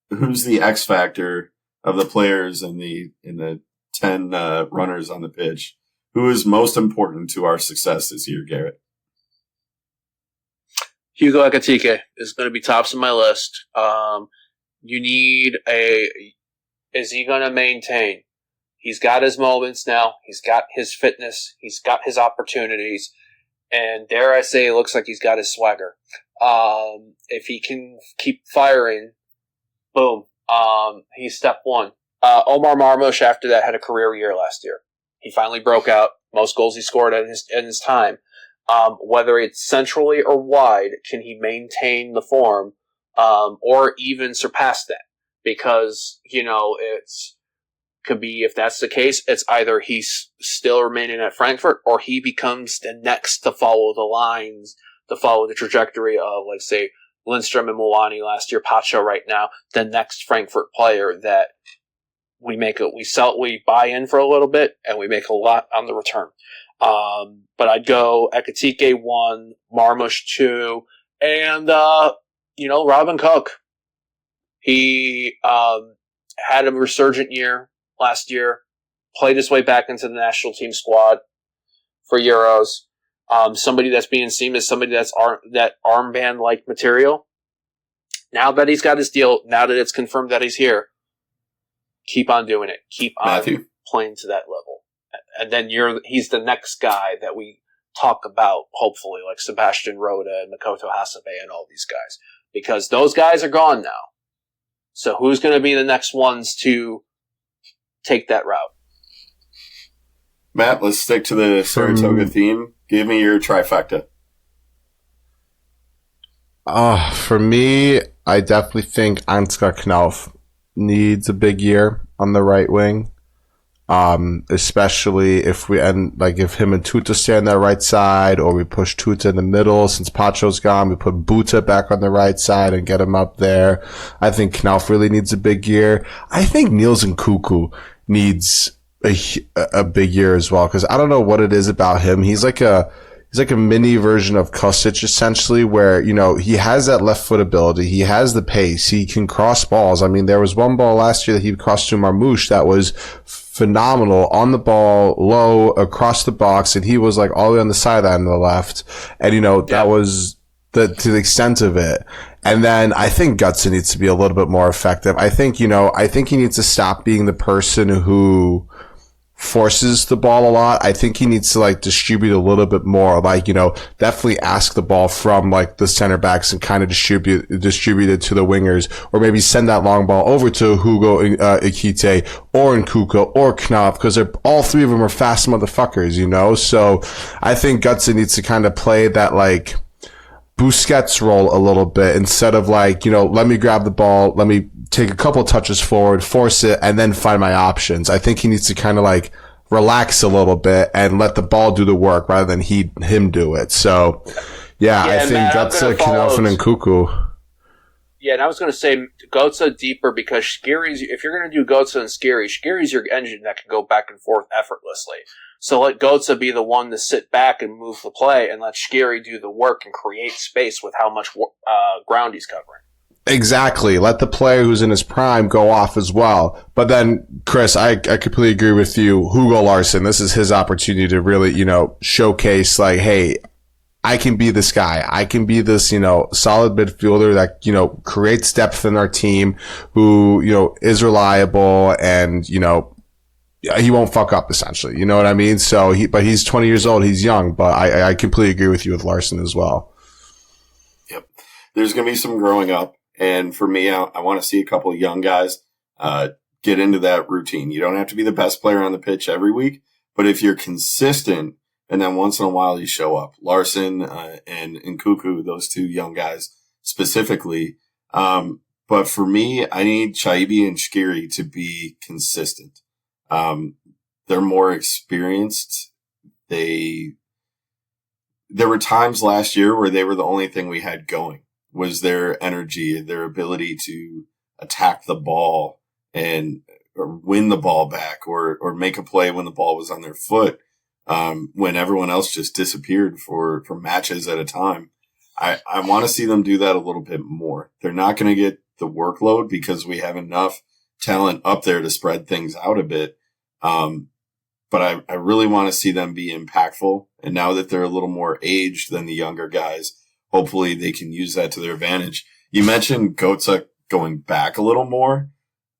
Who's the X factor of the players in the 10 runners on the pitch? Who is most important to our success this year, Garrett? Hugo Ekatike is going to be tops of my list. Is he going to maintain? He's got his moments now. He's got his fitness. He's got his opportunities. And dare I say, it looks like he's got his swagger. If he can keep firing, boom. He's step one. Omar Marmoush, after that, had a career year last year. He finally broke out. Most goals he scored in his time. Whether it's centrally or wide, can he maintain the form or even surpass that. Because, could be, if that's the case, it's either he's still remaining at Frankfurt or he becomes the next to follow the lines, to follow the trajectory of, like, say, Lindstrom and Milani last year, Pacho right now, the next Frankfurt player that we buy in for a little bit and we make a lot on the return. But I'd go Ekatike 1, Marmush 2, and, Robin Cook. He, had a resurgent year last year, played his way back into the national team squad for Euros. Somebody that's being seen as somebody that's that armband-like material. Now that he's got his deal, now that it's confirmed that he's here, keep on doing it. Keep on playing to that level. And then he's the next guy that we talk about, hopefully, like Sebastian Rhoda and Makoto Hasebe and all these guys. Because those guys are gone now. So who's going to be the next ones to take that route? Matt, let's stick to the Saratoga theme. Give me your trifecta. For me, I definitely think Ansgar Knauf needs a big year on the right wing. Especially if if him and Tuta stay on that right side, or we push Tuta in the middle. Since Pacho's gone, we put Buta back on the right side and get him up there. I think Knauf really needs a big year. I think Niels Nkuku needs a big year as well, because I don't know what it is about him. He's like a mini version of Kostic, essentially, where, he has that left foot ability. He has the pace. He can cross balls. I mean, there was one ball last year that he crossed to Marmouche that was phenomenal, on the ball, low, across the box, and he was like all the way on the sideline on the left. And, that was to the extent of it. And then I think Gutson needs to be a little bit more effective. I think he needs to stop being the person who forces the ball a lot. I think he needs to distribute a little bit more, definitely ask the ball from the center backs and kind of distribute it to the wingers, or maybe send that long ball over to Hugo Ikite or Nkuku or Knopf, because all three of them are fast motherfuckers, so I think Gutson needs to kind of play that Busquets role a little bit, instead of let me grab the ball, let me take a couple touches forward, force it, and then find my options. I think he needs to kind of relax a little bit and let the ball do the work rather than him do it. So, I think Gutsa, Knauf, and Nkuku. Yeah, and I was going to say Gotza deeper, because if you're going to do Gotza and Skiri's your engine that can go back and forth effortlessly. So let Gotza be the one to sit back and move the play, and let Skiri do the work and create space with how much ground he's covering. Exactly. Let the player who's in his prime go off as well. But then, Chris, I completely agree with you. Hugo Larsson, this is his opportunity to really, showcase hey, I can be this guy. I can be this, solid midfielder that, creates depth in our team, who, is reliable, and, he won't fuck up, essentially. You know what I mean? So but he's 20 years old. He's young, but I completely agree with you with Larsson as well. Yep. There's going to be some growing up. And for me, I want to see a couple of young guys get into that routine. You don't have to be the best player on the pitch every week, but if you're consistent and then once in a while you show up, Larsson and Nkuku, those two young guys specifically. But for me, I need Chaibi and Shqiri to be consistent. They're more experienced. There were times last year where they were the only thing we had going, was their energy, their ability to attack the ball or win the ball back, or make a play when the ball was on their foot, when everyone else just disappeared for matches at a time. I want to see them do that a little bit more. They're not going to get the workload because we have enough talent up there to spread things out a bit. But I really want to see them be impactful. And now that they're a little more aged than the younger guys, hopefully they can use that to their advantage. You mentioned Gotza going back a little more.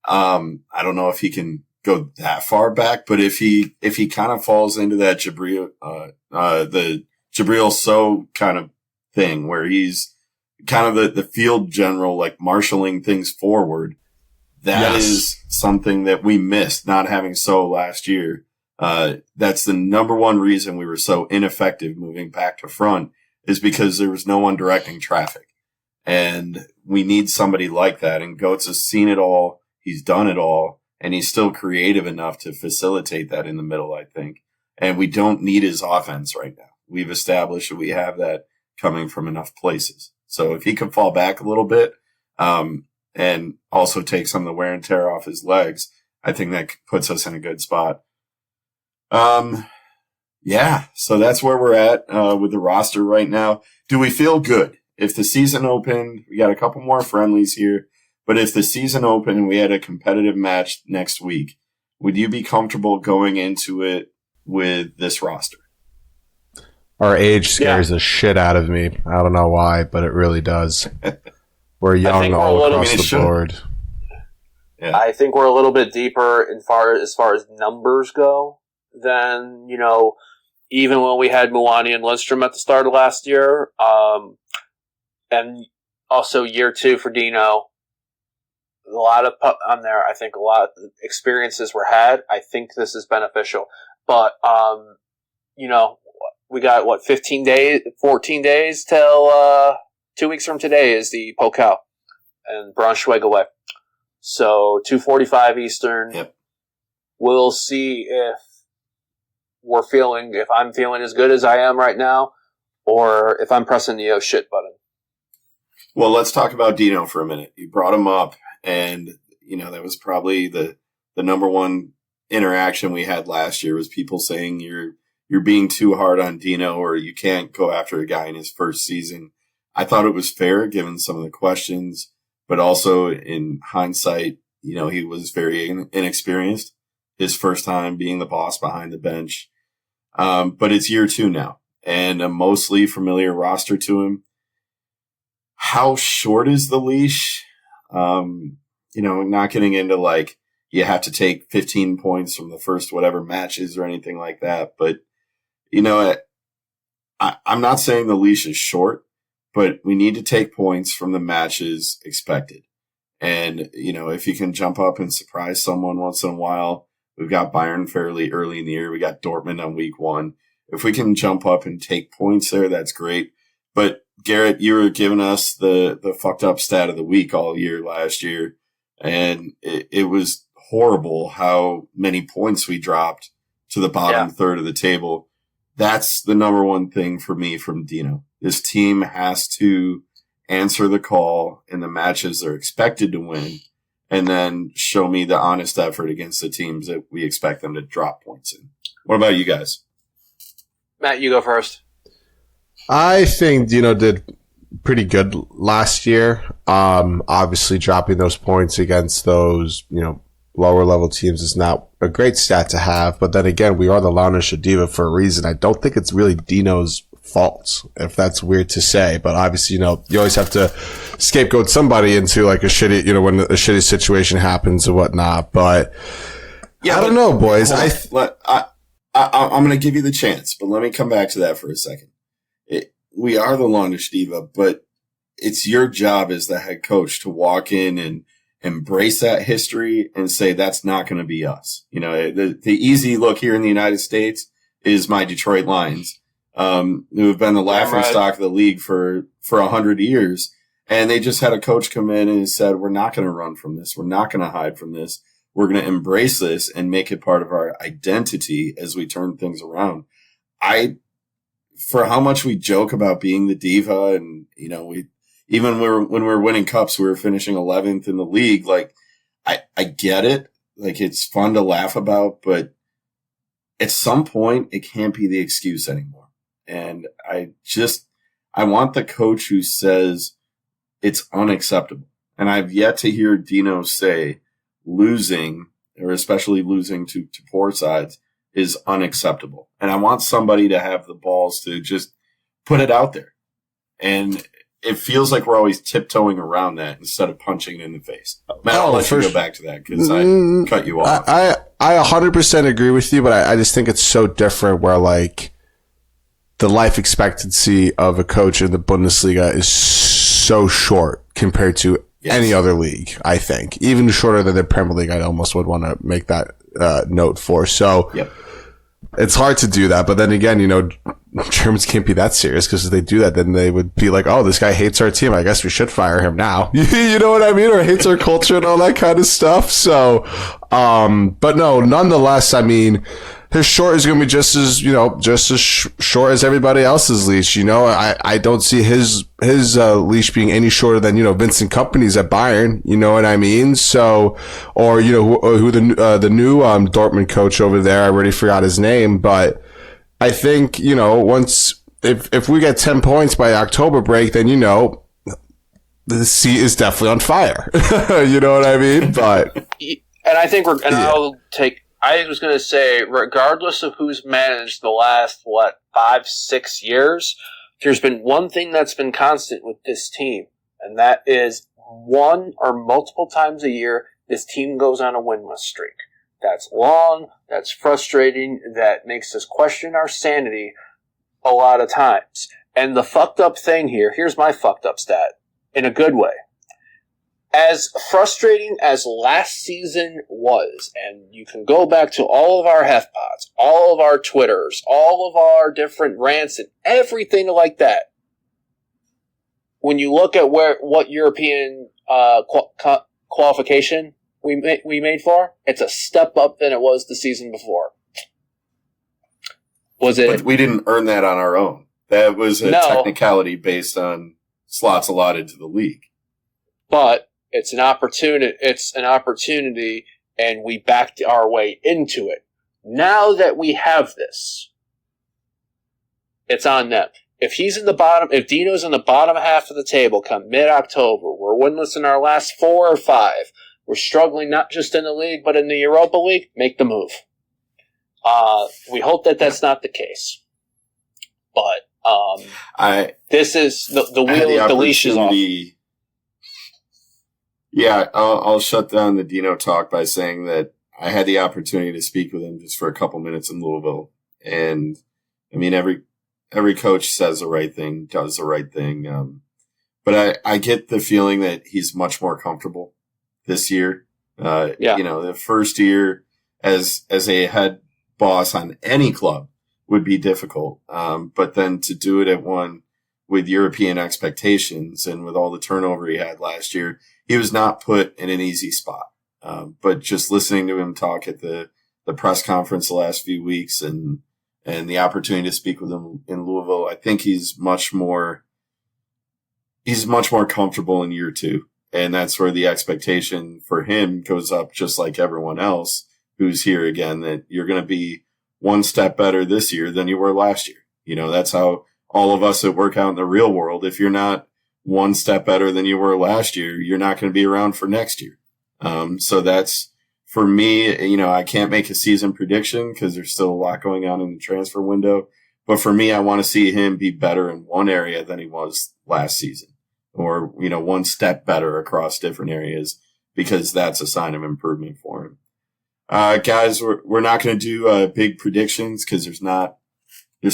I don't know if he can go that far back, but if he kind of falls into that the Jabril So kind of thing, where he's kind of the field general, marshaling things forward, that is something that we missed, not having So last year. That's the number one reason we were so ineffective moving back to front, is because there was no one directing traffic. And we need somebody like that. And Goetz has seen it all. He's done it all. And he's still creative enough to facilitate that in the middle, I think. And we don't need his offense right now. We've established that we have that coming from enough places. So if he could fall back a little bit, and also take some of the wear and tear off his legs, I think that puts us in a good spot. Yeah, so that's where we're at with the roster right now. Do we feel good? If the season opened, we got a couple more friendlies here, but if the season opened and we had a competitive match next week, would you be comfortable going into it with this roster? Our age scares the shit out of me. I don't know why, but it really does. We're young all across the board. Yeah. I think we're a little bit deeper as far as numbers go than, even when we had Muani and Lindstrom at the start of last year. And also year 2 for Dino. A lot of on there. I think a lot of experiences were had. I think this is beneficial. But, we got 14 days till 2 weeks from today is the Pokal and Braunschweig away. So 2:45 Eastern. Yep. We'll see if I'm feeling as good as I am right now, or if I'm pressing the oh shit button. Well, let's talk about Dino for a minute. You brought him up, and that was probably the number one interaction we had last year was people saying you're being too hard on Dino, or you can't go after a guy in his first season. I thought it was fair given some of the questions, but also in hindsight, he was very inexperienced. His first time being the boss behind the bench. But it's year 2 now and a mostly familiar roster to him. How short is the leash? Not getting into you have to take 15 points from the first whatever matches or anything like that. But, I'm not saying the leash is short, but we need to take points from the matches expected. And, if you can jump up and surprise someone once in a while, we've got Bayern fairly early in the year. We got Dortmund on week 1. If we can jump up and take points there, that's great. But Garrett, you were giving us the fucked up stat of the week all year last year. And it was horrible how many points we dropped to the bottom third of the table. That's the number one thing for me from Dino. This team has to answer the call in the matches they're expected to win, and then show me the honest effort against the teams that we expect them to drop points in. What about you guys? Matt, you go first. I think Dino did pretty good last year. Obviously dropping those points against those, lower level teams is not a great stat to have, but then again, we are the Launish Diva for a reason. I don't think it's really Dino's fault, if that's weird to say, but obviously, you always have to scapegoat somebody into a shitty, when a shitty situation happens or whatnot, but I don't know, boys. I'm going to give you the chance, but let me come back to that for a second. We are the Launish Diva, but it's your job as the head coach to walk in and embrace that history and say, that's not going to be us. The easy look here in the United States is my Detroit Lions, who have been the laughing stock of the league for 100 years. And they just had a coach come in and said, we're not going to run from this. We're not going to hide from this. We're going to embrace this and make it part of our identity as we turn things around. For how much we joke about being the diva and, even when we were winning cups, we were finishing 11th in the league. I get it. It's fun to laugh about, but at some point it can't be the excuse anymore. And I want the coach who says it's unacceptable. And I've yet to hear Dino say losing, or especially losing to poor sides, is unacceptable. And I want somebody to have the balls to just put it out there. And it feels like we're always tiptoeing around that instead of punching it in the face. Matt, I'll let you go back to that because I cut you off. I 100% agree with you, but I just think it's so different where the life expectancy of a coach in the Bundesliga is so short compared to any other league, I think. Even shorter than the Premier League, I almost would want to make that note for. So it's hard to do that. But then again, Germans can't be that serious, because if they do that, then they would be like, oh, this guy hates our team. I guess we should fire him now. You know what I mean? Or hates our culture and all that kind of stuff. So, but no, nonetheless, I mean, his short is going to be just as short as everybody else's leash. I don't see his leash being any shorter than, Vincent Kompany's at Bayern. You know what I mean? So, or, who the new Dortmund coach over there, I already forgot his name, but I think, if we get 10 points by October break, then, the seat is definitely on fire. You know what I mean? But, and I think I was going to say, regardless of who's managed the last, 5-6 years, there's been one thing that's been constant with this team, and that is one or multiple times a year, this team goes on a winless streak. That's long, that's frustrating, that makes us question our sanity a lot of times. And the fucked up thing here's my fucked up stat, in a good way. As frustrating as last season was, and you can go back to all of our HEFpods, all of our Twitters, all of our different rants and everything like that, when you look at what European qualification we made for, it's a step up than it was the season before. But we didn't earn that on our own. That was a technicality based on slots allotted to the league. But it's an opportunity. And we backed our way into it. Now that we have this, it's on them. If Dino's in the bottom half of the table come mid-October, we're winless in our last 4 or 5. We're struggling not just in the league, but in the Europa League. Make the move. We hope that that's not the case. But this is the wheel. The leash is off. Yeah, I'll shut down the Dino talk by saying that I had the opportunity to speak with him just for a couple minutes in Louisville, and I mean every coach says the right thing, does the right thing. But I get the feeling that he's much more comfortable this year. The first year as a head boss on any club would be difficult. But then to do it at one with European expectations and with all the turnover he had last year, he was not put in an easy spot. But just listening to him talk at the press conference the last few weeks and the opportunity to speak with him in Louisville, I think he's much more comfortable in year 2. And that's where the expectation for him goes up, just like everyone else who's here again, that you're going to be one step better this year than you were last year. That's how all of us that work out in the real world, if you're not one step better than you were last year, you're not going to be around for next year. So that's, for me, I can't make a season prediction because there's still a lot going on in the transfer window. But for me, I want to see him be better in one area than he was last season. Or, one step better across different areas, because that's a sign of improvement for him. Guys, we're not going to do big predictions because there's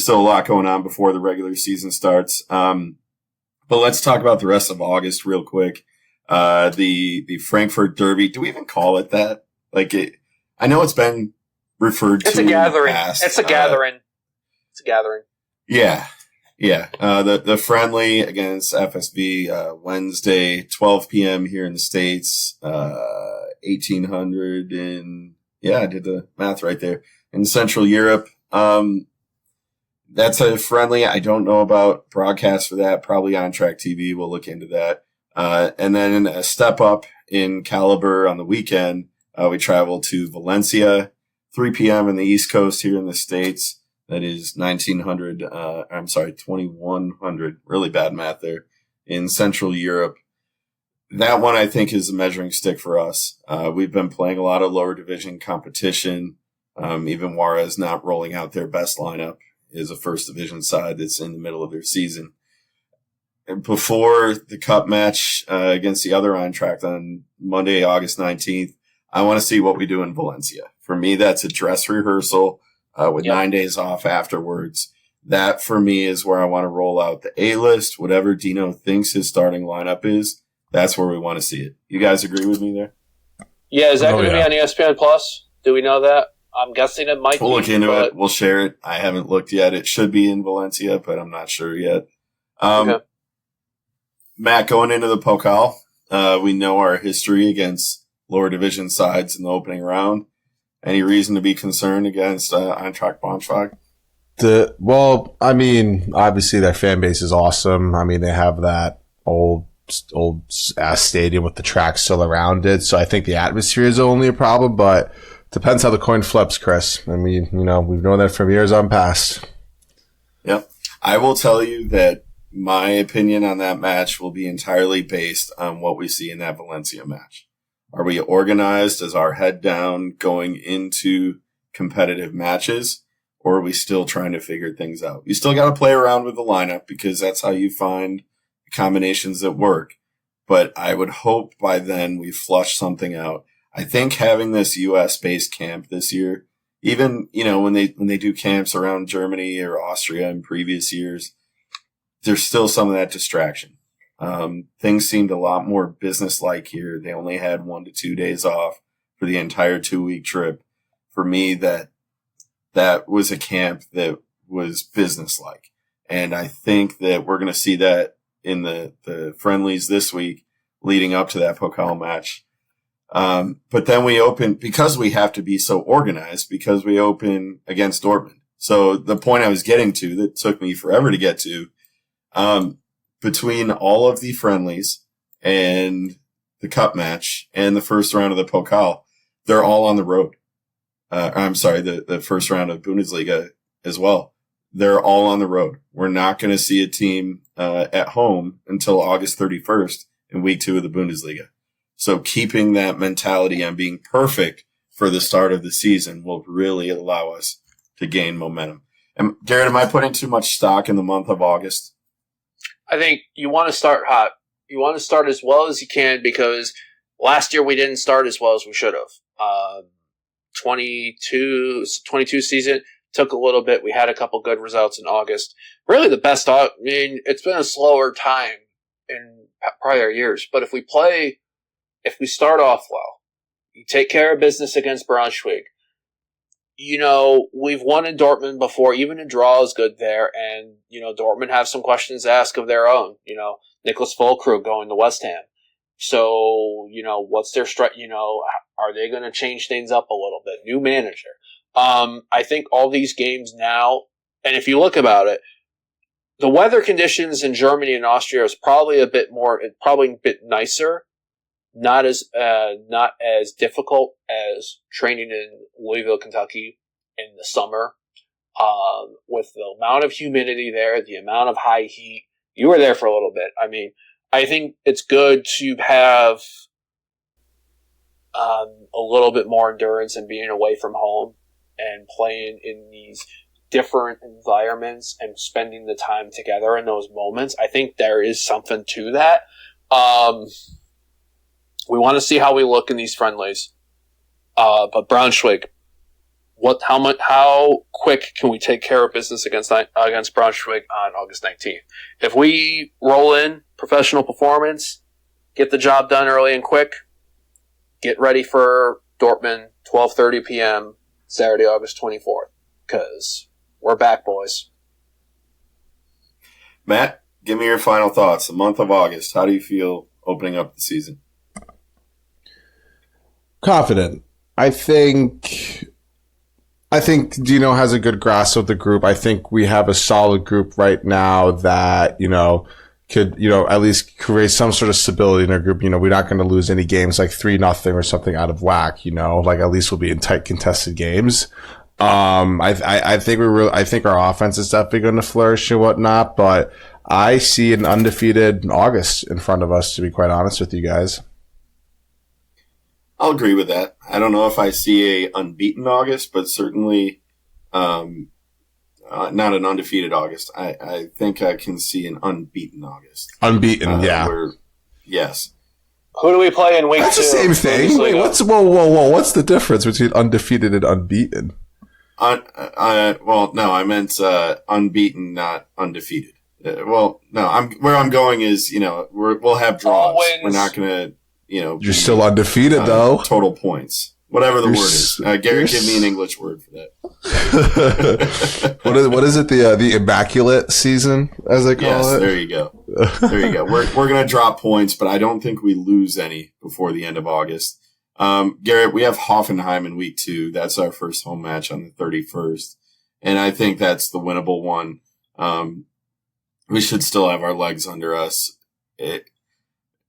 still a lot going on before the regular season starts. But let's talk about the rest of August real quick. The Frankfurt Derby. Do we even call it that? I know it's been referred to. It's a gathering. Past. It's a gathering. Yeah. Yeah. The friendly against FSB, Wednesday, 12 p.m. here in the States, 1800 I did the math right there, in Central Europe. That's a friendly. I don't know about broadcast for that. Probably on Track TV. We'll look into that. And then a step up in caliber on the weekend. We travel to Valencia, 3 p.m. in the East Coast here in the States. That is 2100. Really bad math there. In Central Europe. That one, I think, is a measuring stick for us. We've been playing a lot of lower division competition. Even Juarez not rolling out their best lineup is a first division side that's in the middle of their season. And before the cup match against the other Eintracht on Monday, August 19th, I want to see what we do in Valencia. For me, that's a dress rehearsal with 9 days off afterwards. That, for me, is where I want to roll out the A-list. Whatever Dino thinks his starting lineup is, that's where we want to see it. You guys agree with me there? Yeah, is that going to be on ESPN Plus? Do we know that? I'm guessing it might We'll look be, into but it. We'll share it. I haven't looked yet. It should be in Valencia, but I'm not sure yet. Okay. Matt, going into the Pokal, we know our history against lower division sides in the opening round. Any reason to be concerned against Eintracht Braunschweig? Well, I mean, obviously their fan base is awesome. I mean, they have that old ass stadium with the track still around it. So I think the atmosphere is only a problem, but depends how the coin flips, Chris. I mean, you know, we've known that from years on past. Yep. I will tell you that my opinion on that match will be entirely based on what we see in that Valencia match. Are we organized as our head down going into competitive matches, or are we still trying to figure things out? You still got to play around with the lineup because that's how you find combinations that work. But I would hope by then we flush something out. I think having this US-based camp this year, even, you know, when they do camps around Germany or Austria in previous years, there's still some of that distraction. Things seemed a lot more business-like here. They only had 1 to 2 days off for the entire 2-week trip. For me, that was a camp that was business-like. And I think that we're going to see that in the friendlies this week leading up to that Pokal match. But then we open, because we have to be so organized, because we open against Dortmund. So the point I was getting to that took me forever to get to, between all of the friendlies and the cup match and the first round of the Pokal, they're all on the road. I'm sorry, the first round of Bundesliga as well. They're all on the road. We're not going to see a team at home until August 31st in week 2 of the Bundesliga. So keeping that mentality on being perfect for the start of the season will really allow us to gain momentum. And Garrett, am I putting too much stock in the month of August? I think you want to start hot. You want to start as well as you can because last year we didn't start as well as we should have. 22 season took a little bit. We had a couple good results in August. Really the best, I mean, it's been a slower time in prior years, but if we start off well, you take care of business against Braunschweig. You know, we've won in Dortmund before. Even a draw is good there. And, you know, Dortmund have some questions to ask of their own. You know, Nicholas Füllkrug going to West Ham. So, you know, what's their you know, are they going to change things up a little bit? New manager. I think all these games now, and if you look about it, the weather conditions in Germany and Austria is probably a bit nicer. Not as difficult as training in Louisville, Kentucky in the summer. With the amount of humidity there, the amount of high heat. You were there for a little bit. I mean, I think it's good to have a little bit more endurance and being away from home and playing in these different environments and spending the time together in those moments. I think there is something to that. We want to see how we look in these friendlies. But Braunschweig, how quick can we take care of business against Braunschweig on August 19th? If we roll in professional performance, get the job done early and quick, get ready for Dortmund, 12:30 p.m., Saturday, August 24th, because we're back, boys. Matt, give me your final thoughts. The month of August, how do you feel opening up the season? Confident. I think Dino has a good grasp of the group. I think we have a solid group right now that, you know, could, you know, at least create some sort of stability in our group. You know, we're not going to lose any games like 3-0 or something out of whack, you know, like at least we'll be in tight contested games. I think our offense is definitely going to flourish and whatnot, but I see an undefeated August in front of us, to be quite honest with you guys. I'll agree with that. I don't know if I see a unbeaten August, but certainly not an undefeated August. I think I can see an unbeaten August. Unbeaten, yeah. Yes. Who do we play in week 2? That's the same thing. Wait, whoa. What's the difference between undefeated and unbeaten? Well, no, I meant unbeaten, not undefeated. Well, no, where I'm going is, you know, we'll have draws. We're not going to, you know, you're still undefeated though. Total points. Whatever the word is. Garrett, give me an English word for that. What is it? The immaculate season, as they call it? Yes, there you go. There you go. We're going to drop points, but I don't think we lose any before the end of August. Garrett, we have Hoffenheim in week 2. That's our first home match on the 31st. And I think that's the winnable one. We should still have our legs under us.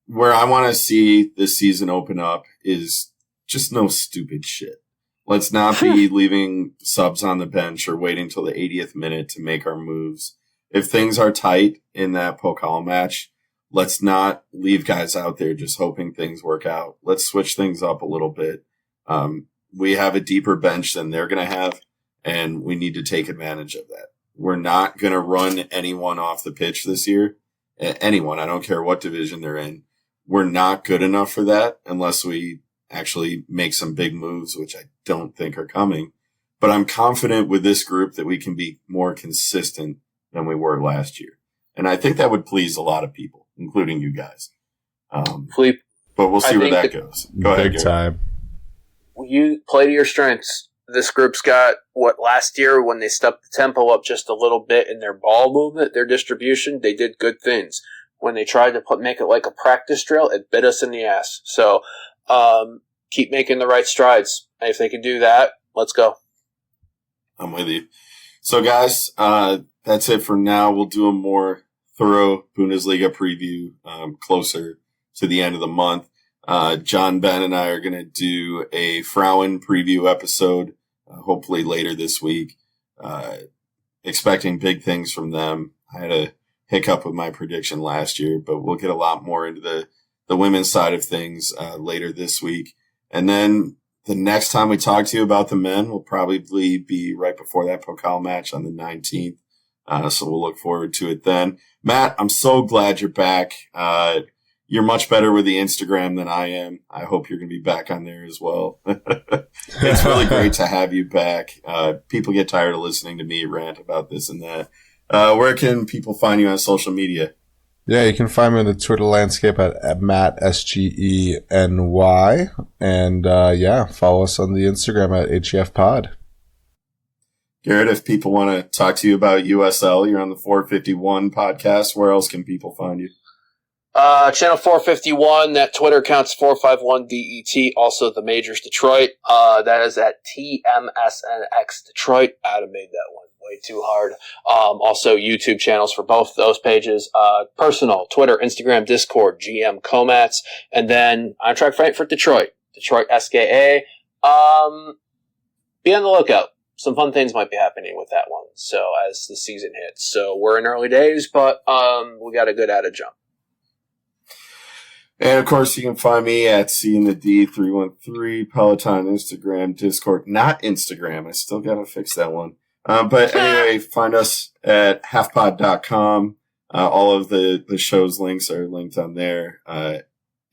Where I want to see this season open up is just no stupid shit. Let's not be leaving subs on the bench or waiting till the 80th minute to make our moves. If things are tight in that Pokal match, let's not leave guys out there just hoping things work out. Let's switch things up a little bit. We have a deeper bench than they're going to have, and we need to take advantage of that. We're not going to run anyone off the pitch this year. Anyone. I don't care what division they're in. We're not good enough for that unless we actually make some big moves, which I don't think are coming. But I'm confident with this group that we can be more consistent than we were last year. And I think that would please a lot of people, including you guys. But we'll see where that goes. Go ahead, Big time. You play to your strengths. This group's got last year when they stepped the tempo up just a little bit in their ball movement, their distribution, they did good things. When they tried to make it like a practice drill, it bit us in the ass. So keep making the right strides. And if they can do that, let's go. I'm with you. So, guys, that's it for now. We'll do a more thorough Bundesliga preview closer to the end of the month. John, Ben, and I are going to do a Frauen preview episode, hopefully later this week. Expecting big things from them. I had a hiccup with my prediction last year, but we'll get a lot more into the women's side of things later this week. And then the next time we talk to you about the men will probably be right before that Pokal match on the 19th. So we'll look forward to it then. Matt, I'm so glad you're back. You're much better with the Instagram than I am. I hope you're going to be back on there as well. It's really great to have you back. People get tired of listening to me rant about this and that. Where can people find you on social media? Yeah, you can find me in the Twitter landscape at Matt SGENY. And follow us on the Instagram at HEFpod. Garrett, if people want to talk to you about USL, you're on the 451 podcast. Where else can people find you? Channel 451, that Twitter account's 451DET, also the Majors Detroit. That is at TMSNX Detroit. Adam made that one way too hard. Also YouTube channels for both those pages. Personal, Twitter, Instagram, Discord, GM Komatz, and then Eintracht Frankfurt Detroit SGE. Be on the lookout. Some fun things might be happening with that one. So as the season hits. So we're in early days, but we got a good at a jump. And, of course, you can find me at CND313, Peloton, Instagram, Discord. Not Instagram. I still got to fix that one. But anyway, find us at HEFpod.com. All of the show's links are linked on there.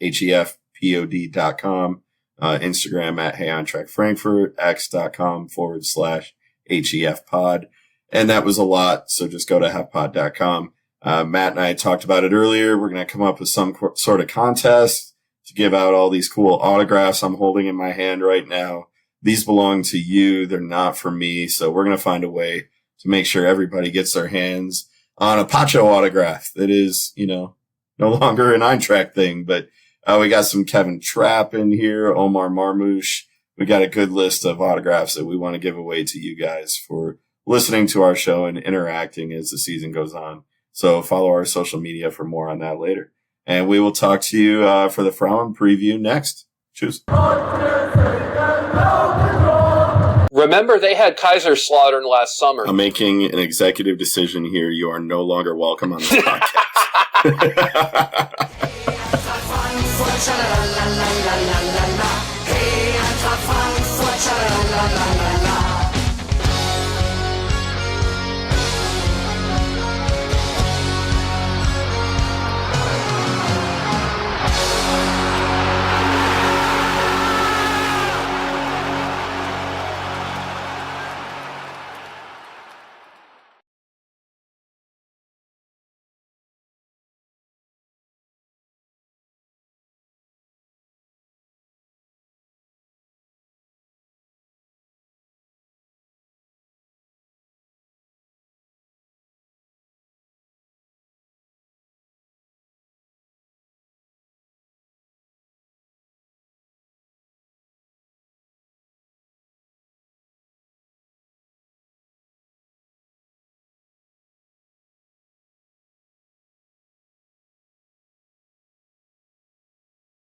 HEFpod.com. Instagram at Hey Eintracht Frankfurt. X.com/HEFpod. And that was a lot, so just go to HEFpod.com. Matt and I talked about it earlier. We're going to come up with some sort of contest to give out all these cool autographs I'm holding in my hand right now. These belong to you. They're not for me. So we're going to find a way to make sure everybody gets their hands on a Pacho autograph that is, no longer an Eintracht thing. But we got some Kevin Trapp in here, Omar Marmouche. We got a good list of autographs that we want to give away to you guys for listening to our show and interacting as the season goes on. So follow our social media for more on that later. And we will talk to you for the Frauen preview next. Cheers. Remember, they had Kaiserslautern last summer. I'm making an executive decision here. You are no longer welcome on this podcast. Hey,